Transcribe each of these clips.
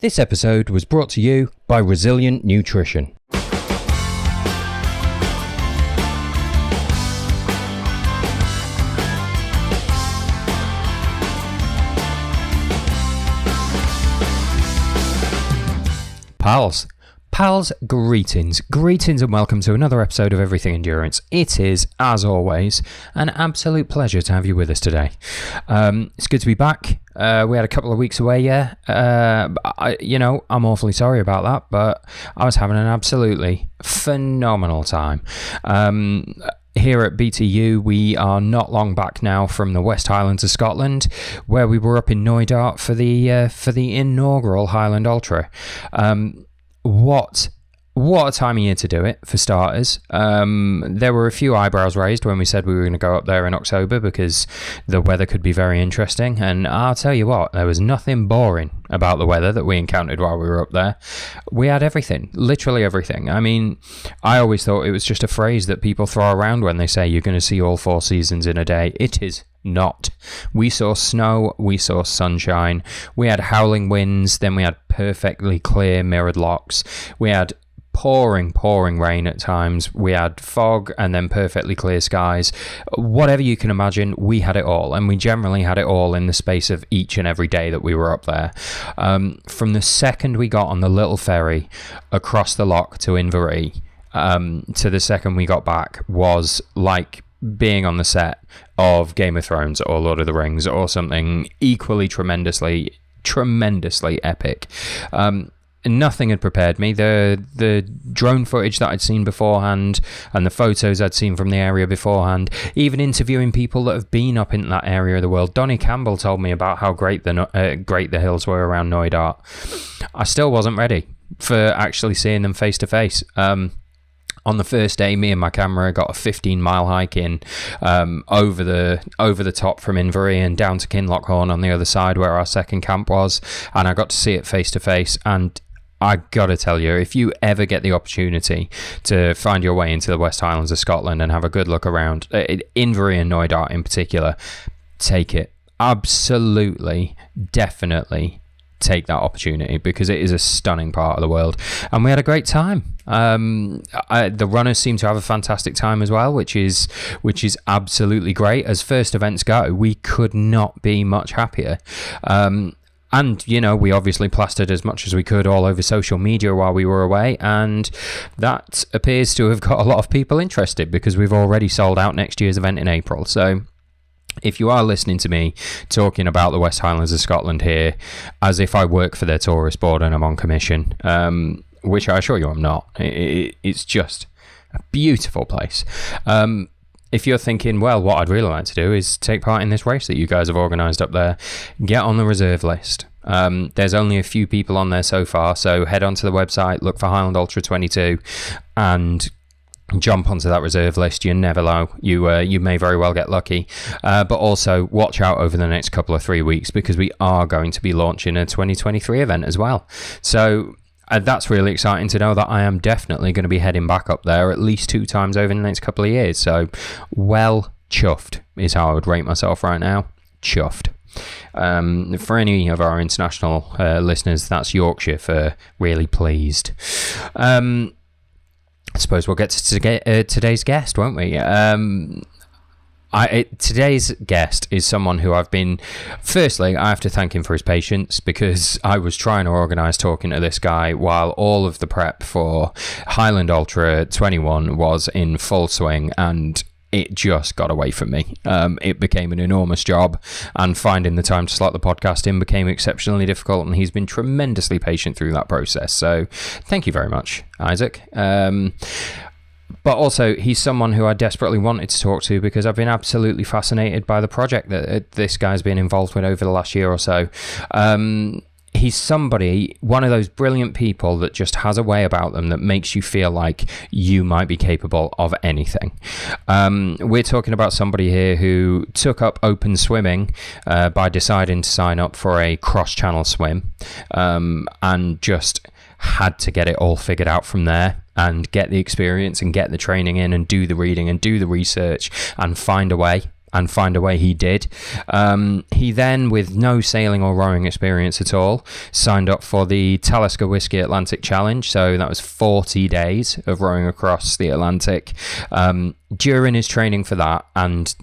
This episode was brought to you by Resilient Nutrition. Pals, greetings and welcome to another episode of Everything Endurance. It is, as always, an absolute pleasure to have you with us today. It's good to be back. We had a couple of weeks away, I'm awfully sorry about that, but I was having an absolutely phenomenal time. Here at BTU, we are not long back now from the West Highlands of Scotland, where we were up in Knoydart for the inaugural Highland Ultra. What a time of year to do it, for starters. There were a few eyebrows raised when we said we were going to go up there in October because the weather could be very interesting, and I'll tell you what, there was nothing boring about the weather that we encountered while we were up there. We had everything, literally everything. I mean, I always thought it was just a phrase that people throw around when they say you're going to see all four seasons in a day. It is not. We saw snow, we saw sunshine, we had howling winds, then we had perfectly clear mirrored lochs, we had pouring rain at times, we had fog, and then perfectly clear skies. Whatever you can imagine, we had it all, and we generally had it all in the space of each and every day that we were up there. From the second we got on the little ferry across the loch to Inverary, to the second we got back, was like being on the set of Game of Thrones or Lord of the Rings or something equally tremendously epic. Nothing had prepared me. The drone footage that I'd seen beforehand and the photos I'd seen from the area beforehand, even interviewing people that have been up in that area of the world. Donnie Campbell told me about how great the hills were around Knoydart. I still wasn't ready for actually seeing them face to face. On the first day, me and my camera got a 15-mile hike in over the top from Inverary and down to Kinlochhorn on the other side where our second camp was, and I got to see it face to face. And I gotta tell you, if you ever get the opportunity to find your way into the West Highlands of Scotland and have a good look around, Inverary and Knoydart in particular, take it. Absolutely, definitely take that opportunity, because it is a stunning part of the world, and we had a great time. The runners seem to have a fantastic time as well, which is absolutely great. As first events go, we could not be much happier. And, we obviously plastered as much as we could all over social media while we were away, and that appears to have got a lot of people interested, because we've already sold out next year's event in April. So if you are listening to me talking about the West Highlands of Scotland here as if I work for their tourist board and I'm on commission, which I assure you I'm not, it's just a beautiful place. If you're thinking, well, what I'd really like to do is take part in this race that you guys have organised up there, get on the reserve list. There's only a few people on there so far, so head onto the website, look for Highland Ultra 22, and jump onto that reserve list. You never know, you may very well get lucky, but also watch out over the next couple of 3 weeks, because we are going to be launching a 2023 event as well. So that's really exciting to know that I am definitely going to be heading back up there at least 2 times over the next couple of years. So well chuffed is how I would rate myself right now. Chuffed. For any of our international listeners, that's Yorkshire for really pleased. I suppose we'll get to today's guest, won't we? Today's guest is someone who firstly, I have to thank him for his patience, because I was trying to organise talking to this guy while all of the prep for Highland Ultra 21 was in full swing, and it just got away from me. It became an enormous job, and finding the time to slot the podcast in became exceptionally difficult, and he's been tremendously patient through that process. So thank you very much, Isaac. But also, he's someone who I desperately wanted to talk to, because I've been absolutely fascinated by the project that this guy's been involved with over the last year or so. He's one of those brilliant people that just has a way about them that makes you feel like you might be capable of anything. We're talking about somebody here who took up open swimming by deciding to sign up for a cross-channel swim, and just had to get it all figured out from there, and get the experience and get the training in and do the reading and do the research and find a way and find a way he did. He then, with no sailing or rowing experience at all, signed up for the Talisker Whisky Atlantic Challenge. So that was 40 days of rowing across the Atlantic. During his training for that and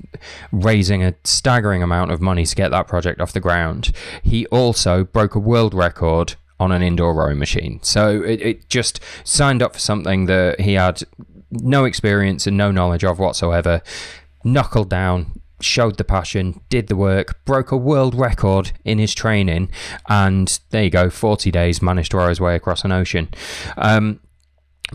raising a staggering amount of money to get that project off the ground, he also broke a world record on an indoor rowing machine. So it just signed up for something that he had no experience and no knowledge of whatsoever. Knuckled down, showed the passion, did the work, broke a world record in his training, and there you go, 40 days, managed to row his way across an ocean.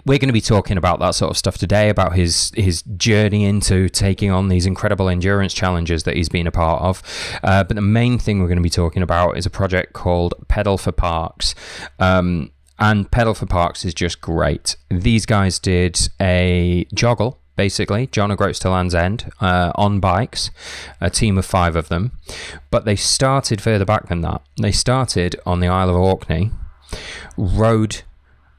We're going to be talking about that sort of stuff today, about his journey into taking on these incredible endurance challenges that he's been a part of. But the main thing we're going to be talking about is a project called Pedal4Parks. And Pedal4Parks is just great. These guys did a joggle, basically, John O'Groats to Land's End, on bikes, a team of 5 of them. But they started further back than that. They started on the Isle of Orkney, rode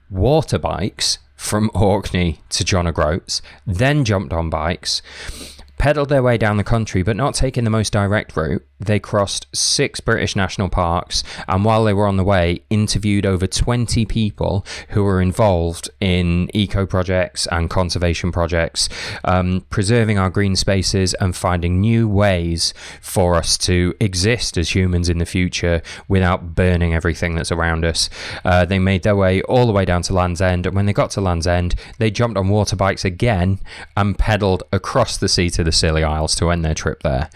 water bikes from Orkney to John O'Groats, then jumped on bikes, pedalled their way down the country, but not taking the most direct route. They crossed 6 British national parks, and while they were on the way, interviewed over 20 people who were involved in eco projects and conservation projects, preserving our green spaces and finding new ways for us to exist as humans in the future without burning everything that's around us. They made their way all the way down to Land's End, and when they got to Land's End, they jumped on water bikes again and pedalled across the sea to the Scilly Isles to end their trip there.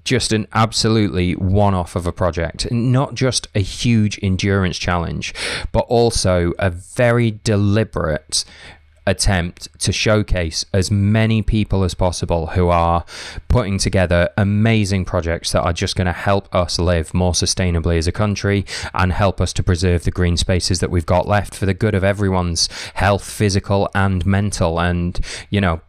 Just an absolutely one-off of a project, not just a huge endurance challenge, but also a very deliberate attempt to showcase as many people as possible who are putting together amazing projects that are just going to help us live more sustainably as a country and help us to preserve the green spaces that we've got left for the good of everyone's health, physical and mental. And, you know,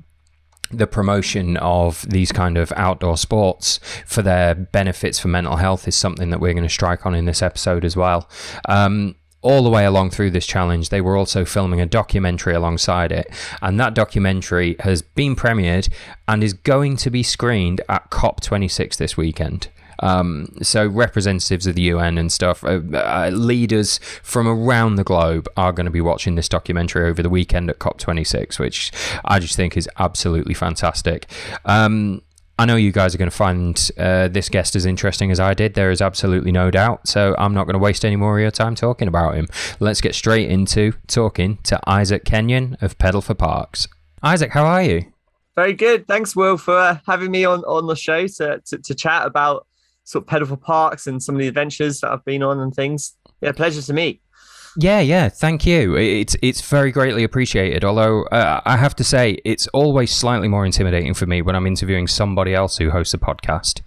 the promotion of these kind of outdoor sports for their benefits for mental health is something that we're going to strike on in this episode as well. All the way along through this challenge, they were also filming a documentary alongside it, and that documentary has been premiered and is going to be screened at COP26 this weekend. So representatives of the UN and stuff, leaders from around the globe are going to be watching this documentary over the weekend at COP26, which I just think is absolutely fantastic. I know you guys are going to find this guest as interesting as I did. There is absolutely no doubt. So I'm not going to waste any more of your time talking about him. Let's get straight into talking to Isaac Kenyon of Pedal4Parks. Isaac, how are you? Very good. Thanks, Will, for having me on the show to chat about sort of Pedal4Parks and some of the adventures that I've been on and things. Yeah, pleasure to meet. Yeah, thank you. It's very greatly appreciated, although I have to say it's always slightly more intimidating for me when I'm interviewing somebody else who hosts a podcast.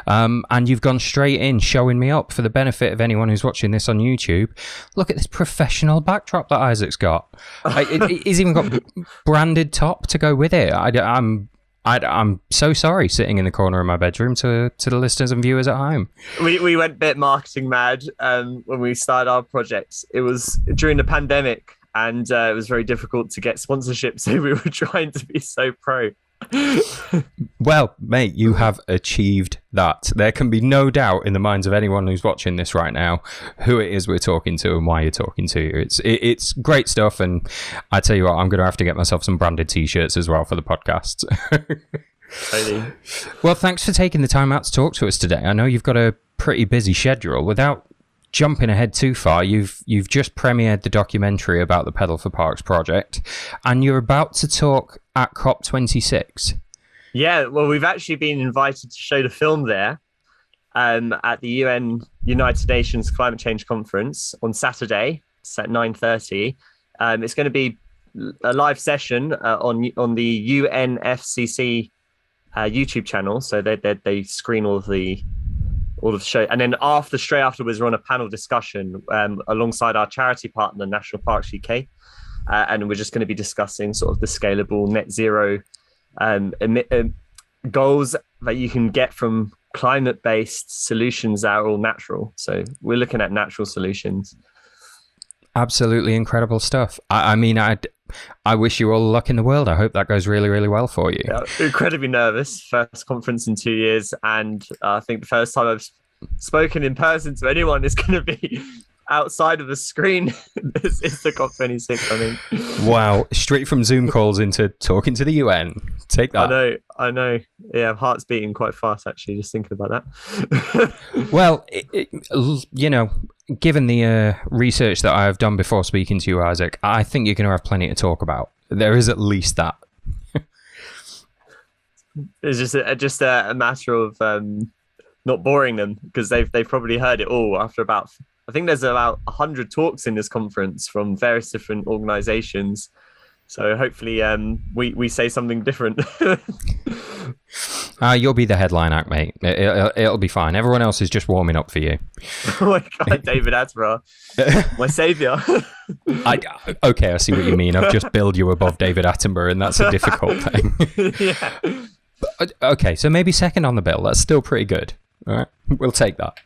And you've gone straight in showing me up. For the benefit of anyone who's watching this on YouTube, look at this professional backdrop that Isaac's got. He's even got branded top to go with it. I'm so sorry sitting in the corner of my bedroom to the listeners and viewers at home. We went a bit marketing mad when we started our projects. It was during the pandemic and it was very difficult to get sponsorship, so we were trying to be so pro. Well, mate, you have achieved that. There can be no doubt in the minds of anyone who's watching this right now who it is we're talking to and why you're talking to. It's great stuff, and I tell you what, I'm going to have to get myself some branded t-shirts as well for the podcast. Well, thanks for taking the time out to talk to us today. I know you've got a pretty busy schedule. Without jumping ahead too far, you've just premiered the documentary about the Pedal4Parks project, and you're about to talk at COP26. Yeah, well, we've actually been invited to show the film there at the United Nations Climate Change Conference on Saturday. It's at 9:30. It's going to be a live session on the UNFCCC YouTube channel. So they screen all of the show, and then straight afterwards, we're on a panel discussion alongside our charity partner, National Parks UK, and we're just going to be discussing sort of the scalable net zero goals that you can get from climate-based solutions that are all natural. So we're looking at natural solutions. Absolutely incredible stuff. I mean, I wish you all the luck in the world. I hope that goes really, really well for you. Yeah, incredibly nervous. First conference in 2 years, and I think the first time I've spoken in person to anyone is going to be outside of the screen. It's the COP26, I think. Wow, straight from Zoom calls into talking to the UN. Take that. I know. Yeah, heart's beating quite fast, actually, just thinking about that. Well, given the research that I've done before speaking to you, Isaac, I think you're going to have plenty to talk about. There is at least that. It's just a matter of not boring them, because they've probably heard it all after about. I think there's about 100 talks in this conference from various different organisations. So hopefully we say something different. You'll be the headline act, mate. It'll be fine. Everyone else is just warming up for you. Oh my God, David Attenborough, my saviour. Okay, I see what you mean. I've just billed you above David Attenborough, and that's a difficult thing. Yeah. Okay, so maybe second on the bill. That's still pretty good. All right, we'll take that.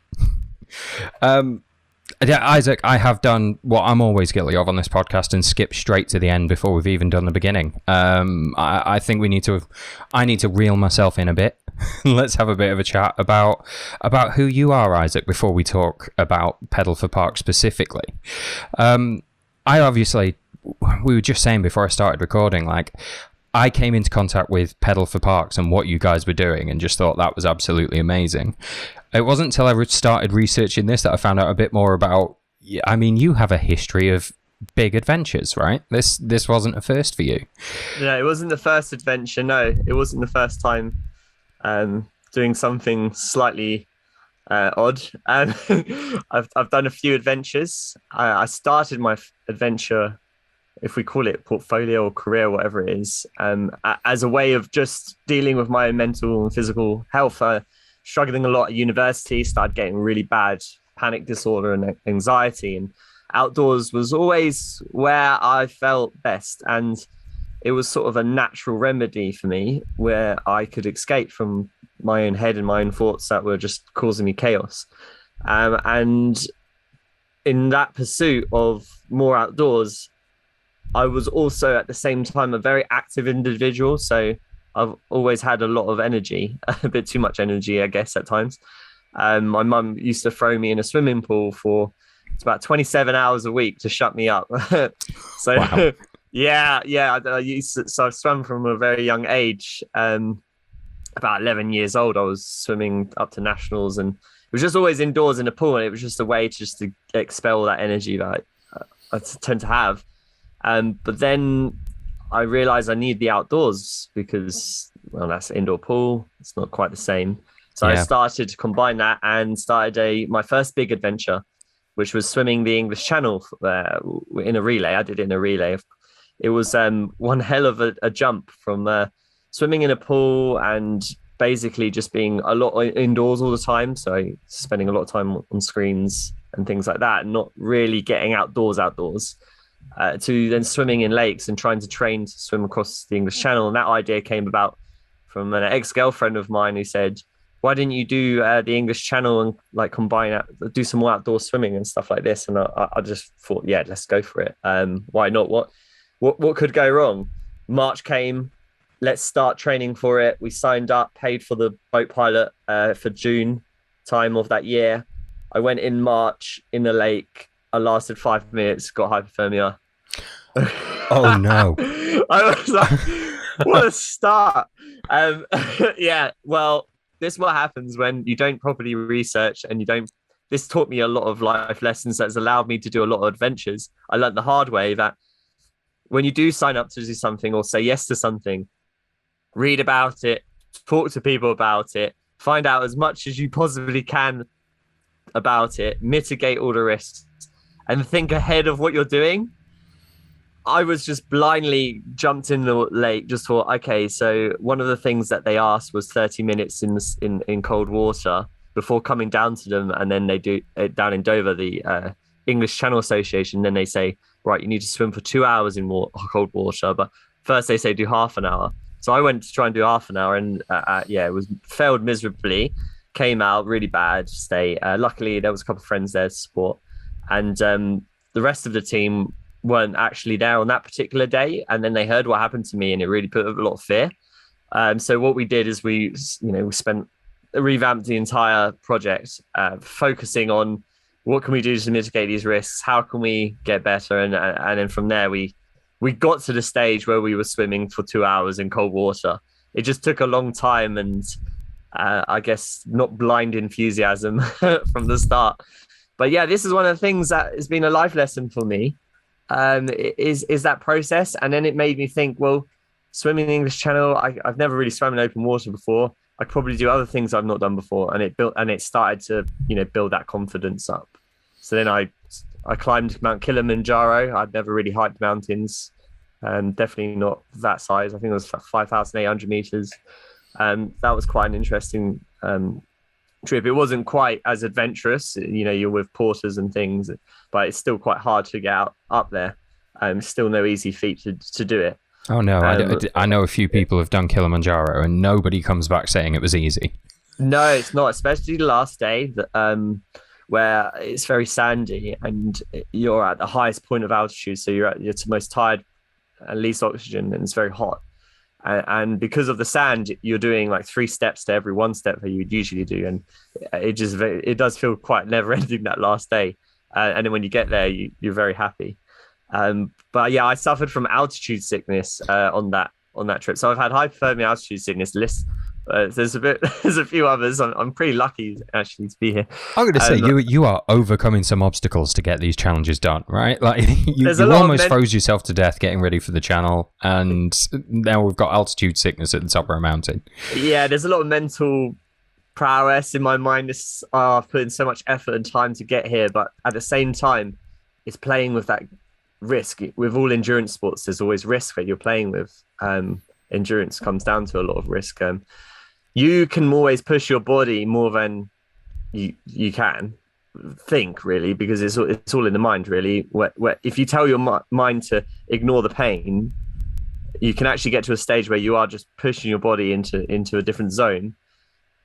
Yeah, Isaac, I have done what I'm always guilty of on this podcast and skipped straight to the end before we've even done the beginning. I think I need to reel myself in a bit. Let's have a bit of a chat about who you are, Isaac, before we talk about Pedal4Parks specifically. We were just saying before I started recording, like, I came into contact with Pedal4Parks and what you guys were doing and just thought that was absolutely amazing. It wasn't until I started researching this that I found out a bit more about, I mean, you have a history of big adventures, right? This wasn't a first for you. No, it wasn't the first adventure. No, it wasn't the first time doing something slightly odd. I've done a few adventures. I started my adventure, if we call it portfolio or career, whatever it is, as a way of just dealing with my mental and physical health. Struggling a lot at university, started getting really bad panic disorder and anxiety, and outdoors was always where I felt best. And it was sort of a natural remedy for me where I could escape from my own head and my own thoughts that were just causing me chaos. And in that pursuit of more outdoors, I was also at the same time a very active individual. So I've always had a lot of energy, a bit too much energy, I guess, at times. My mum used to throw me in a swimming pool for about 27 hours a week to shut me up. So, wow. yeah. So I've swum from a very young age. About 11 years old, I was swimming up to nationals, and it was just always indoors in a pool, and it was just a way to expel that energy that I tend to have. But then I realized I need the outdoors because, well, that's an indoor pool. It's not quite the same. So I started to combine that and started my first big adventure, which was swimming the English Channel in a relay. I did it in a relay. It was one hell of a jump from swimming in a pool and basically just being a lot indoors all the time. So spending a lot of time on screens and things like that, and not really getting outdoors. To then swimming in lakes and trying to train to swim across the English Channel. And that idea came about from an ex-girlfriend of mine who said, why didn't you do the English Channel and like do some more outdoor swimming and stuff like this? And I just thought, yeah, let's go for it. Why not? What could go wrong? March came. Let's start training for it. We signed up, paid for the boat pilot for June time of that year. I went in March in the lake. I lasted 5 minutes, got hypothermia. Oh no. I was like, what a start. Yeah, well, this is what happens when you don't properly research and this taught me a lot of life lessons that's allowed me to do a lot of adventures. I learned the hard way that when you do sign up to do something or say yes to something, read about it, talk to people about it, find out as much as you possibly can about it, mitigate all the risks, and think ahead of what you're doing. I was just blindly jumped in the lake, just thought, okay, so one of the things that they asked was 30 minutes in cold water before coming down to them. And then they do it down in Dover, the English Channel Association. Then they say, right, you need to swim for 2 hours in cold water. But first they say do half an hour. So I went to try and do half an hour and it failed miserably, came out really bad state. Luckily there was a couple of friends there to support. And the rest of the team weren't actually there on that particular day, and then they heard what happened to me, and it really put a lot of fear. So what we did is we revamped the entire project, focusing on what can we do to mitigate these risks, how can we get better, and then from there we got to the stage where we were swimming for 2 hours in cold water. It just took a long time, and I guess not blind enthusiasm from the start. But yeah, this is one of the things that has been a life lesson for me, is that process. And then it made me think, well, swimming the English Channel, I've never really swum in open water before. I could probably do other things I've not done before. And it started to, build that confidence up. So then I climbed Mount Kilimanjaro. I'd never really hiked mountains, definitely not that size. I think it was 5,800 meters. That was quite an interesting trip. It wasn't quite as adventurous, you're with porters and things, but it's still quite hard to get up there. Still no easy feat to do it. Oh no, I know a few people have done Kilimanjaro and nobody comes back saying it was easy. No, it's not, especially the last day, where it's very sandy and you're at the highest point of altitude, so you're most tired and least oxygen, and it's very hot. And because of the sand, you're doing like 3 steps to every 1 step that you would usually do, and it does feel quite never-ending that last day. And then when you get there, you're very happy. But yeah, I suffered from altitude sickness on that trip. So I've had hypothermia, altitude sickness. There's a few others. I'm pretty lucky actually to be here. I'm going to say you are overcoming some obstacles to get these challenges done, right? Like you almost froze yourself to death getting ready for the channel, and now we've got altitude sickness at the top of a mountain. Yeah, there's a lot of mental prowess in my mind. I've put in so much effort and time to get here, but at the same time, it's playing with that risk. With all endurance sports, there's always risk that you're playing with. Endurance comes down to a lot of risk. You can always push your body more than you can think, really, because it's all in the mind, really. Where if you tell your mind to ignore the pain, you can actually get to a stage where you are just pushing your body into a different zone.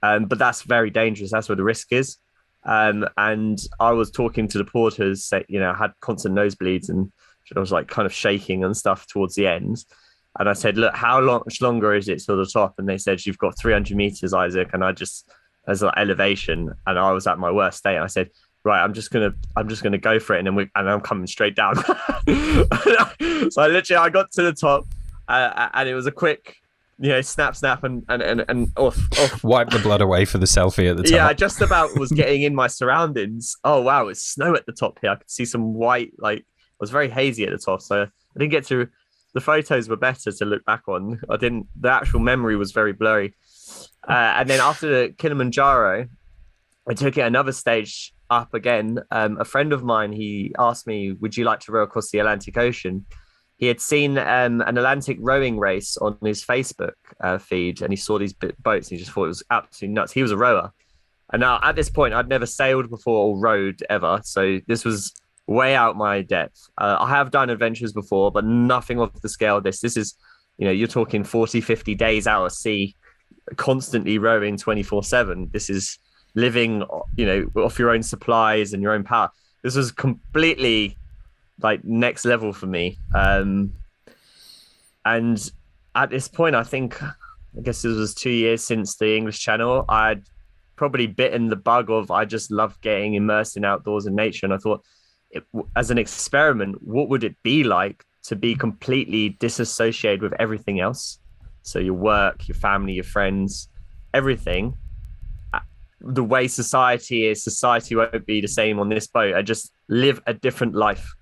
But that's very dangerous. That's where the risk is. And I was talking to the porters, I had constant nosebleeds and I was like kind of shaking and stuff towards the end. And I said, look, how much longer is it till the top? And they said, you've got 300 meters, Isaac. And there's like elevation, and I was at my worst state. And I said, right, I'm just gonna go for it. And then I'm coming straight down. So I got to the top, and it was a quick, snap and off. Wipe the blood away for the selfie at the top. Yeah, I just about was getting in my surroundings. Oh wow, it's snow at the top here. I could see some white, it was very hazy at the top. So I didn't get to. The photos were better to look back on. The actual memory was very blurry. And then after the Kilimanjaro, I took it another stage up again. A friend of mine, he asked me, would you like to row across the Atlantic Ocean? He had seen an Atlantic rowing race on his Facebook feed, and he saw these boats, and he just thought it was absolutely nuts. He was a rower. And now at this point, I'd never sailed before or rowed ever. So this was way out my depth. I have done adventures before, but nothing of the scale of this. This is, you're talking 40, 50 days out at sea, constantly rowing 24/7. This is living, off your own supplies and your own power. This was completely next level for me. And at this point, I guess this was 2 years since the English Channel. I'd probably bitten the bug of, I just love getting immersed in outdoors and nature. And I thought, as an experiment, what would it be like to be completely disassociated with everything else? So your work, your family, your friends, everything. The way society is, society won't be the same on this boat. I just live a different life.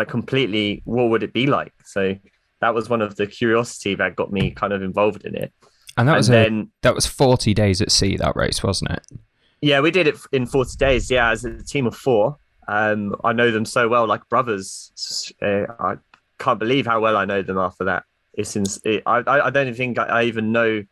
Completely, what would it be like? So that was one of the curiosity that got me kind of involved in it. And that was 40 days at sea, that race, wasn't it? Yeah, we did it in 40 days. Yeah, as a team of 4. I know them so well, like brothers. I can't believe how well I know them after that. I don't think I even know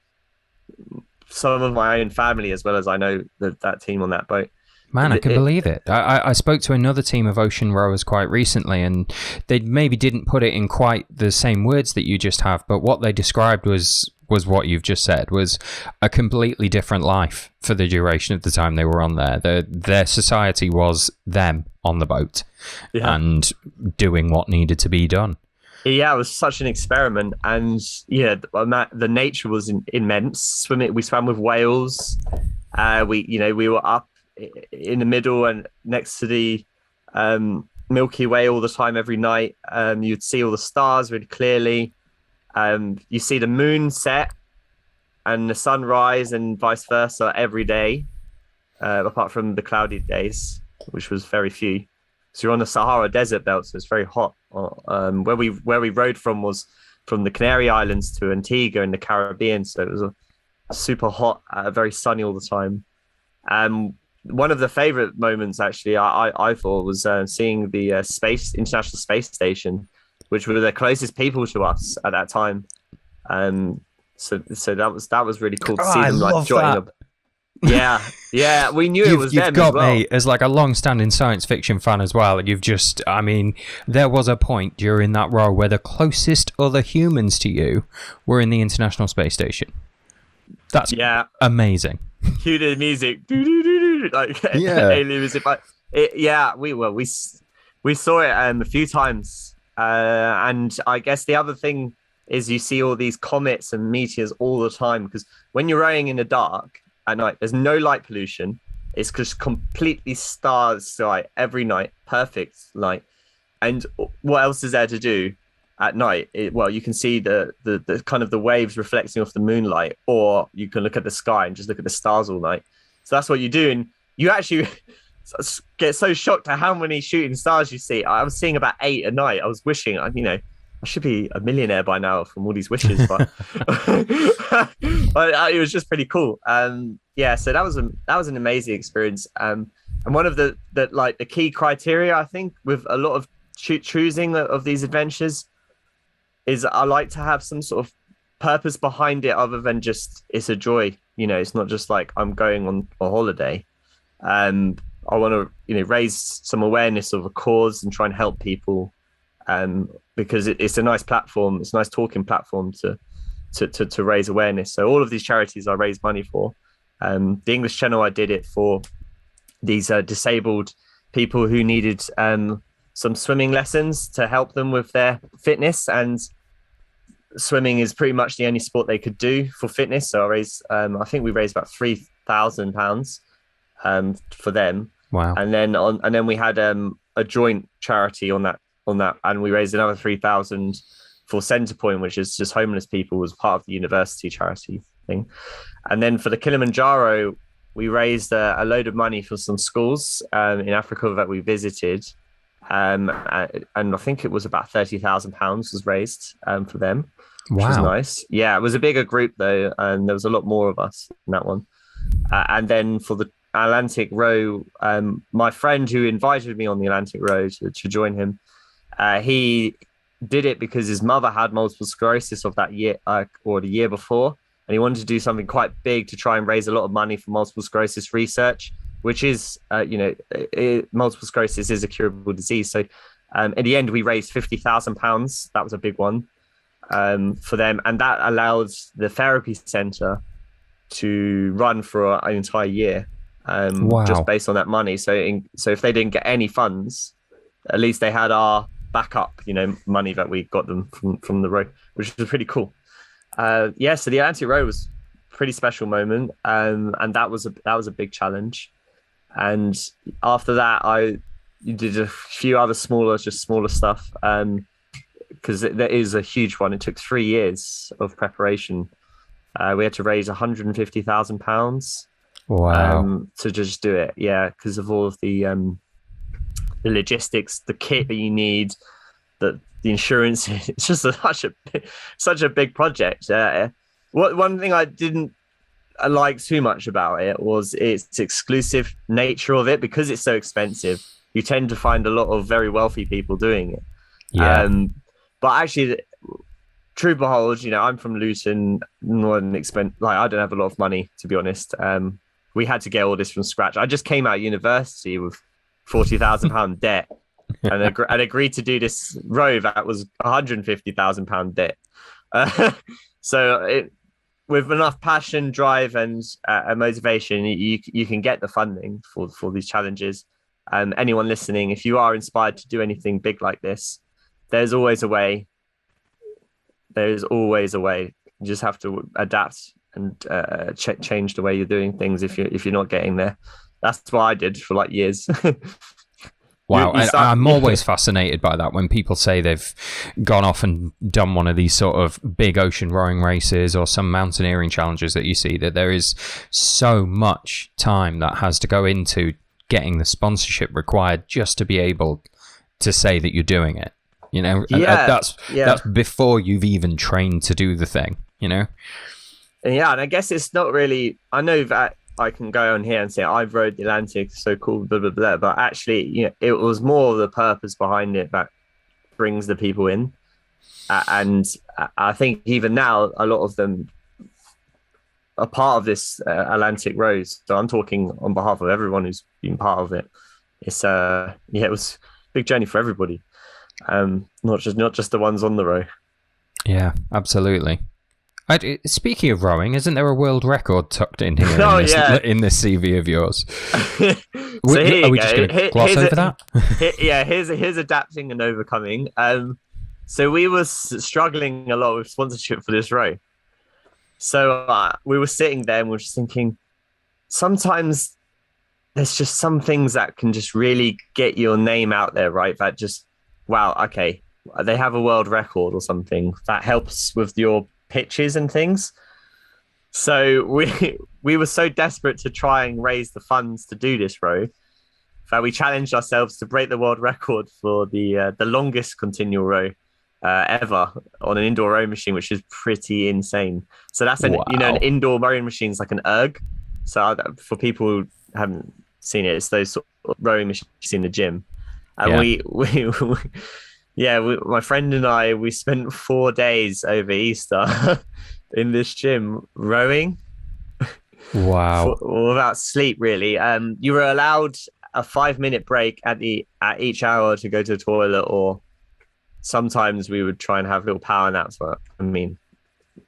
some of my own family as well as I know that team on that boat. Man, I can believe it. I spoke to another team of ocean rowers quite recently, and they maybe didn't put it in quite the same words that you just have, but what they described was was what you've just said, was a completely different life for the duration of the time they were on there. Their society was them on the boat and doing what needed to be done. Yeah, it was such an experiment, and the nature was immense. We swam with whales. We were up in the middle and next to the Milky Way all the time, every night. You'd see all the stars really clearly. You see the moon set and the sun rise, and vice versa every day, apart from the cloudy days, which was very few. So you're on the Sahara Desert belt, so it's very hot. Where we rode from was from the Canary Islands to Antigua in the Caribbean, so it was super hot, very sunny all the time. One of the favorite moments, actually, I thought was seeing the International Space Station, which were the closest people to us at that time. So that was really cool to see them like joining up. Yeah, we knew it was them. You've got me as like a long-standing science fiction fan as well. There was a point during that row where the closest other humans to you were in the International Space Station. That's amazing. Cue the music, like alien music. But we saw it a few times, and I guess the other thing is you see all these comets and meteors all the time, because when you're rowing in the dark at night, there's no light pollution. It's just completely stars light every night, perfect light. And what else is there to do at night? You can see the kind of the waves reflecting off the moonlight, or you can look at the sky and just look at the stars all night. So that's what you do, and you actually get so shocked at how many shooting stars you see. I was seeing about 8 a night. I was wishing, I should be a millionaire by now from all these wishes, but but it was just pretty cool. So that was an amazing experience. And one of the key criteria, I think, with a lot of choosing of these adventures is I like to have some sort of purpose behind it, other than just it's a joy. It's not just like I'm going on a holiday. I want to raise some awareness of a cause and try and help people. Because it's a nice platform, it's a nice talking platform to raise awareness. So all of these charities I raise money for. The English Channel, I did it for these disabled people who needed some swimming lessons to help them with their fitness, and swimming is pretty much the only sport they could do for fitness. So I think we raised about £3,000 for them. Wow. And then we had a joint charity on that, and we raised another 3,000 for Centrepoint, which is just homeless people, was part of the university charity thing. And then for the Kilimanjaro, we raised a load of money for some schools in Africa that we visited, and I think it was about £30,000 was raised for them, which was nice. Yeah, it was a bigger group though, and there was a lot more of us in that one. And then for the Atlantic Row, my friend who invited me on the Atlantic Row to join him, he did it because his mother had multiple sclerosis of that year or the year before, and he wanted to do something quite big to try and raise a lot of money for multiple sclerosis research, which is multiple sclerosis is a curable disease. So in the end we raised £50,000. That was a big one for them, and that allowed the therapy center to run for an entire year, just based on that money. So if they didn't get any funds, at least they had our backup, money that we got them from the row, which was pretty cool. So the Atlantic Row was a pretty special moment, and that was a big challenge. And after that, I did a few other smaller stuff, because there is a huge one. It took 3 years of preparation. We had to raise £150,000. Wow! To just do it, because of all of the logistics, the kit that you need, the insurance. It's just such a big project. One thing I didn't like too much about it was its exclusive nature of it, because it's so expensive. You tend to find a lot of very wealthy people doing it. But actually, true behold, I'm from Luton. I don't have a lot of money, to be honest. We had to get all this from scratch. I just came out of university with £40,000 debt, and agreed to do this row that was £150,000 debt. So with enough passion, drive, and motivation, you can get the funding for these challenges. Anyone listening, if you are inspired to do anything big like this, there's always a way. There's always a way. You just have to adapt and change the way you're doing things if you're not getting there. That's what I did for like years. Wow, I'm always fascinated by that when people say they've gone off and done one of these sort of big ocean rowing races or some mountaineering challenges that you see, that there is so much time that has to go into getting the sponsorship required just to be able to say that you're doing it. You know, that's before you've even trained to do the thing, you know? Yeah, and I guess it's not really, I know that I can go on here and say I've rode the Atlantic, so cool, blah blah blah. But actually, you know, it was more the purpose behind it that brings the people in, and I think even now a lot of them are part of this Atlantic Rose. So I'm talking on behalf of everyone who's been part of it. It's it was a big journey for everybody, not just the ones on the row. Yeah, absolutely. Speaking of rowing, isn't there a world record tucked in here in this CV of yours? Are we just going to gloss over that? Here's adapting and overcoming. So we were struggling a lot with sponsorship for this row. So we were sitting there and we were just thinking, sometimes there's just some things that can just really get your name out there, right? That just, wow, okay, they have a world record or something that helps with your pitches and things. So we were so desperate to try and raise the funds to do this row that we challenged ourselves to break the world record for the longest continual row ever on an indoor rowing machine, which is pretty insane. So that's an indoor rowing machine is like an erg. So for people who haven't seen it, it's those sort of rowing machines in the gym. And my friend and I, we spent 4 days over Easter in this gym rowing. Wow. Without sleep, really. You were allowed a 5-minute break at each hour to go to the toilet, or sometimes we would try and have little power naps. But I mean,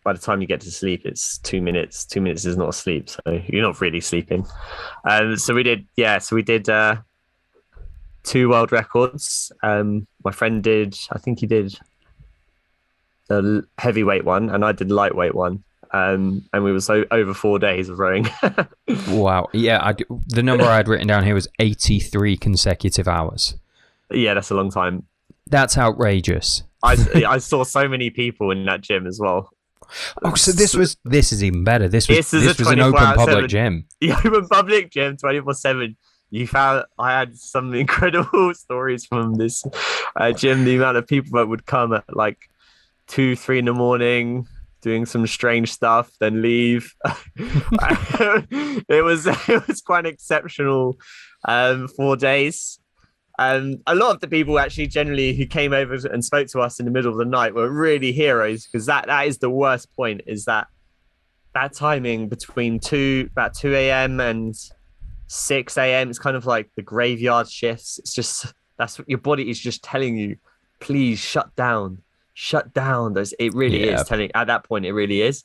by the time you get to sleep, it's 2 minutes. 2 minutes is not sleep, so you're not really sleeping. So we did 2 world records. My friend I think he did the heavyweight one, and I did the lightweight one. And we were over 4 days of rowing. Wow. Yeah, the number I had written down here was 83 consecutive hours. Yeah, that's a long time. That's outrageous. I saw so many people in that gym as well. Oh, so this is even better. This was an open public gym. The open public gym, 24/7. I had some incredible stories from this gym. The amount of people that would come at like 2-3 in the morning, doing some strange stuff, then leave. It was quite an exceptional 4 days. A lot of the people actually generally who came over and spoke to us in the middle of the night were really heroes, because that is the worst point, is that timing between about 2 a.m. and 6 a.m. It's kind of like the graveyard shifts. It's just, that's what your body is just telling you, please shut down. It really is telling, at that point, it really is.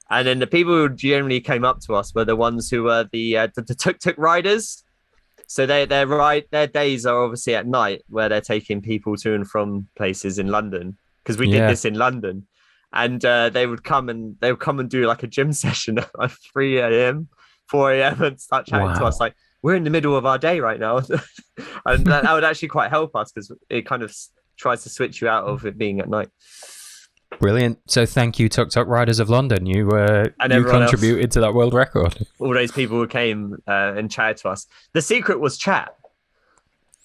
And then the people who generally came up to us were the ones who were the tuk-tuk riders. So their days are obviously at night, where they're taking people to and from places in London, because we did this in London. And they would come and do like a gym session at like 3 a.m., 4 a.m. and start chatting to us like, we're in the middle of our day right now. And that would actually quite help us, because it kind of tries to switch you out of it being at night. Brilliant. So thank you, Tuk Tuk Riders of London. You contributed else to that world record. All those people who came and chatted to us. The secret was chat.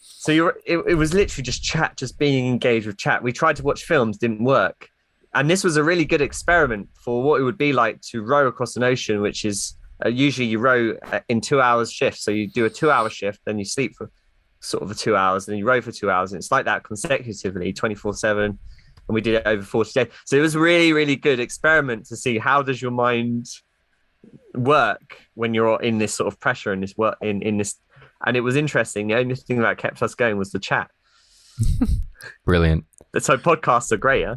So it was literally just chat, just being engaged with chat. We tried to watch films, didn't work. And this was a really good experiment for what it would be like to row across an ocean, which is usually you row in 2 hours shifts. So you do a 2-hour shift, then you sleep for sort of 2 hours, and then you row for 2 hours. And it's like that consecutively, 24/7. And we did it over 40 days. So it was a really, really good experiment to see how does your mind work when you're in this sort of pressure in this work in this. And it was interesting. The only thing that kept us going was the chat. Brilliant. So podcasts are great, huh?